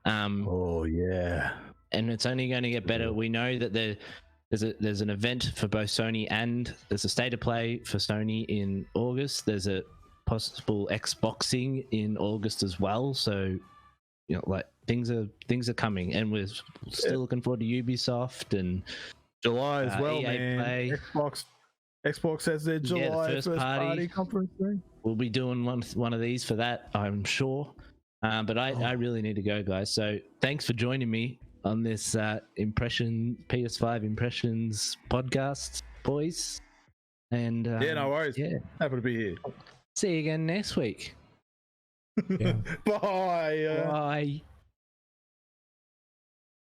Oh yeah. And it's only going to get better. We know that there's an event for both Sony, and there's a state of play for Sony in August. There's a possible Xboxing in August as well. So, you know, like things are coming, and we're still looking forward to Ubisoft and July as well, EA man. Play. Xbox has their July the first party conference thing. We'll be doing one of these for that, I'm sure. But I really need to go, guys. So thanks for joining me on this PS5 Impressions podcast, boys. And no worries. Yeah, Happy to be here. see you again next week. Yeah. Bye. Bye.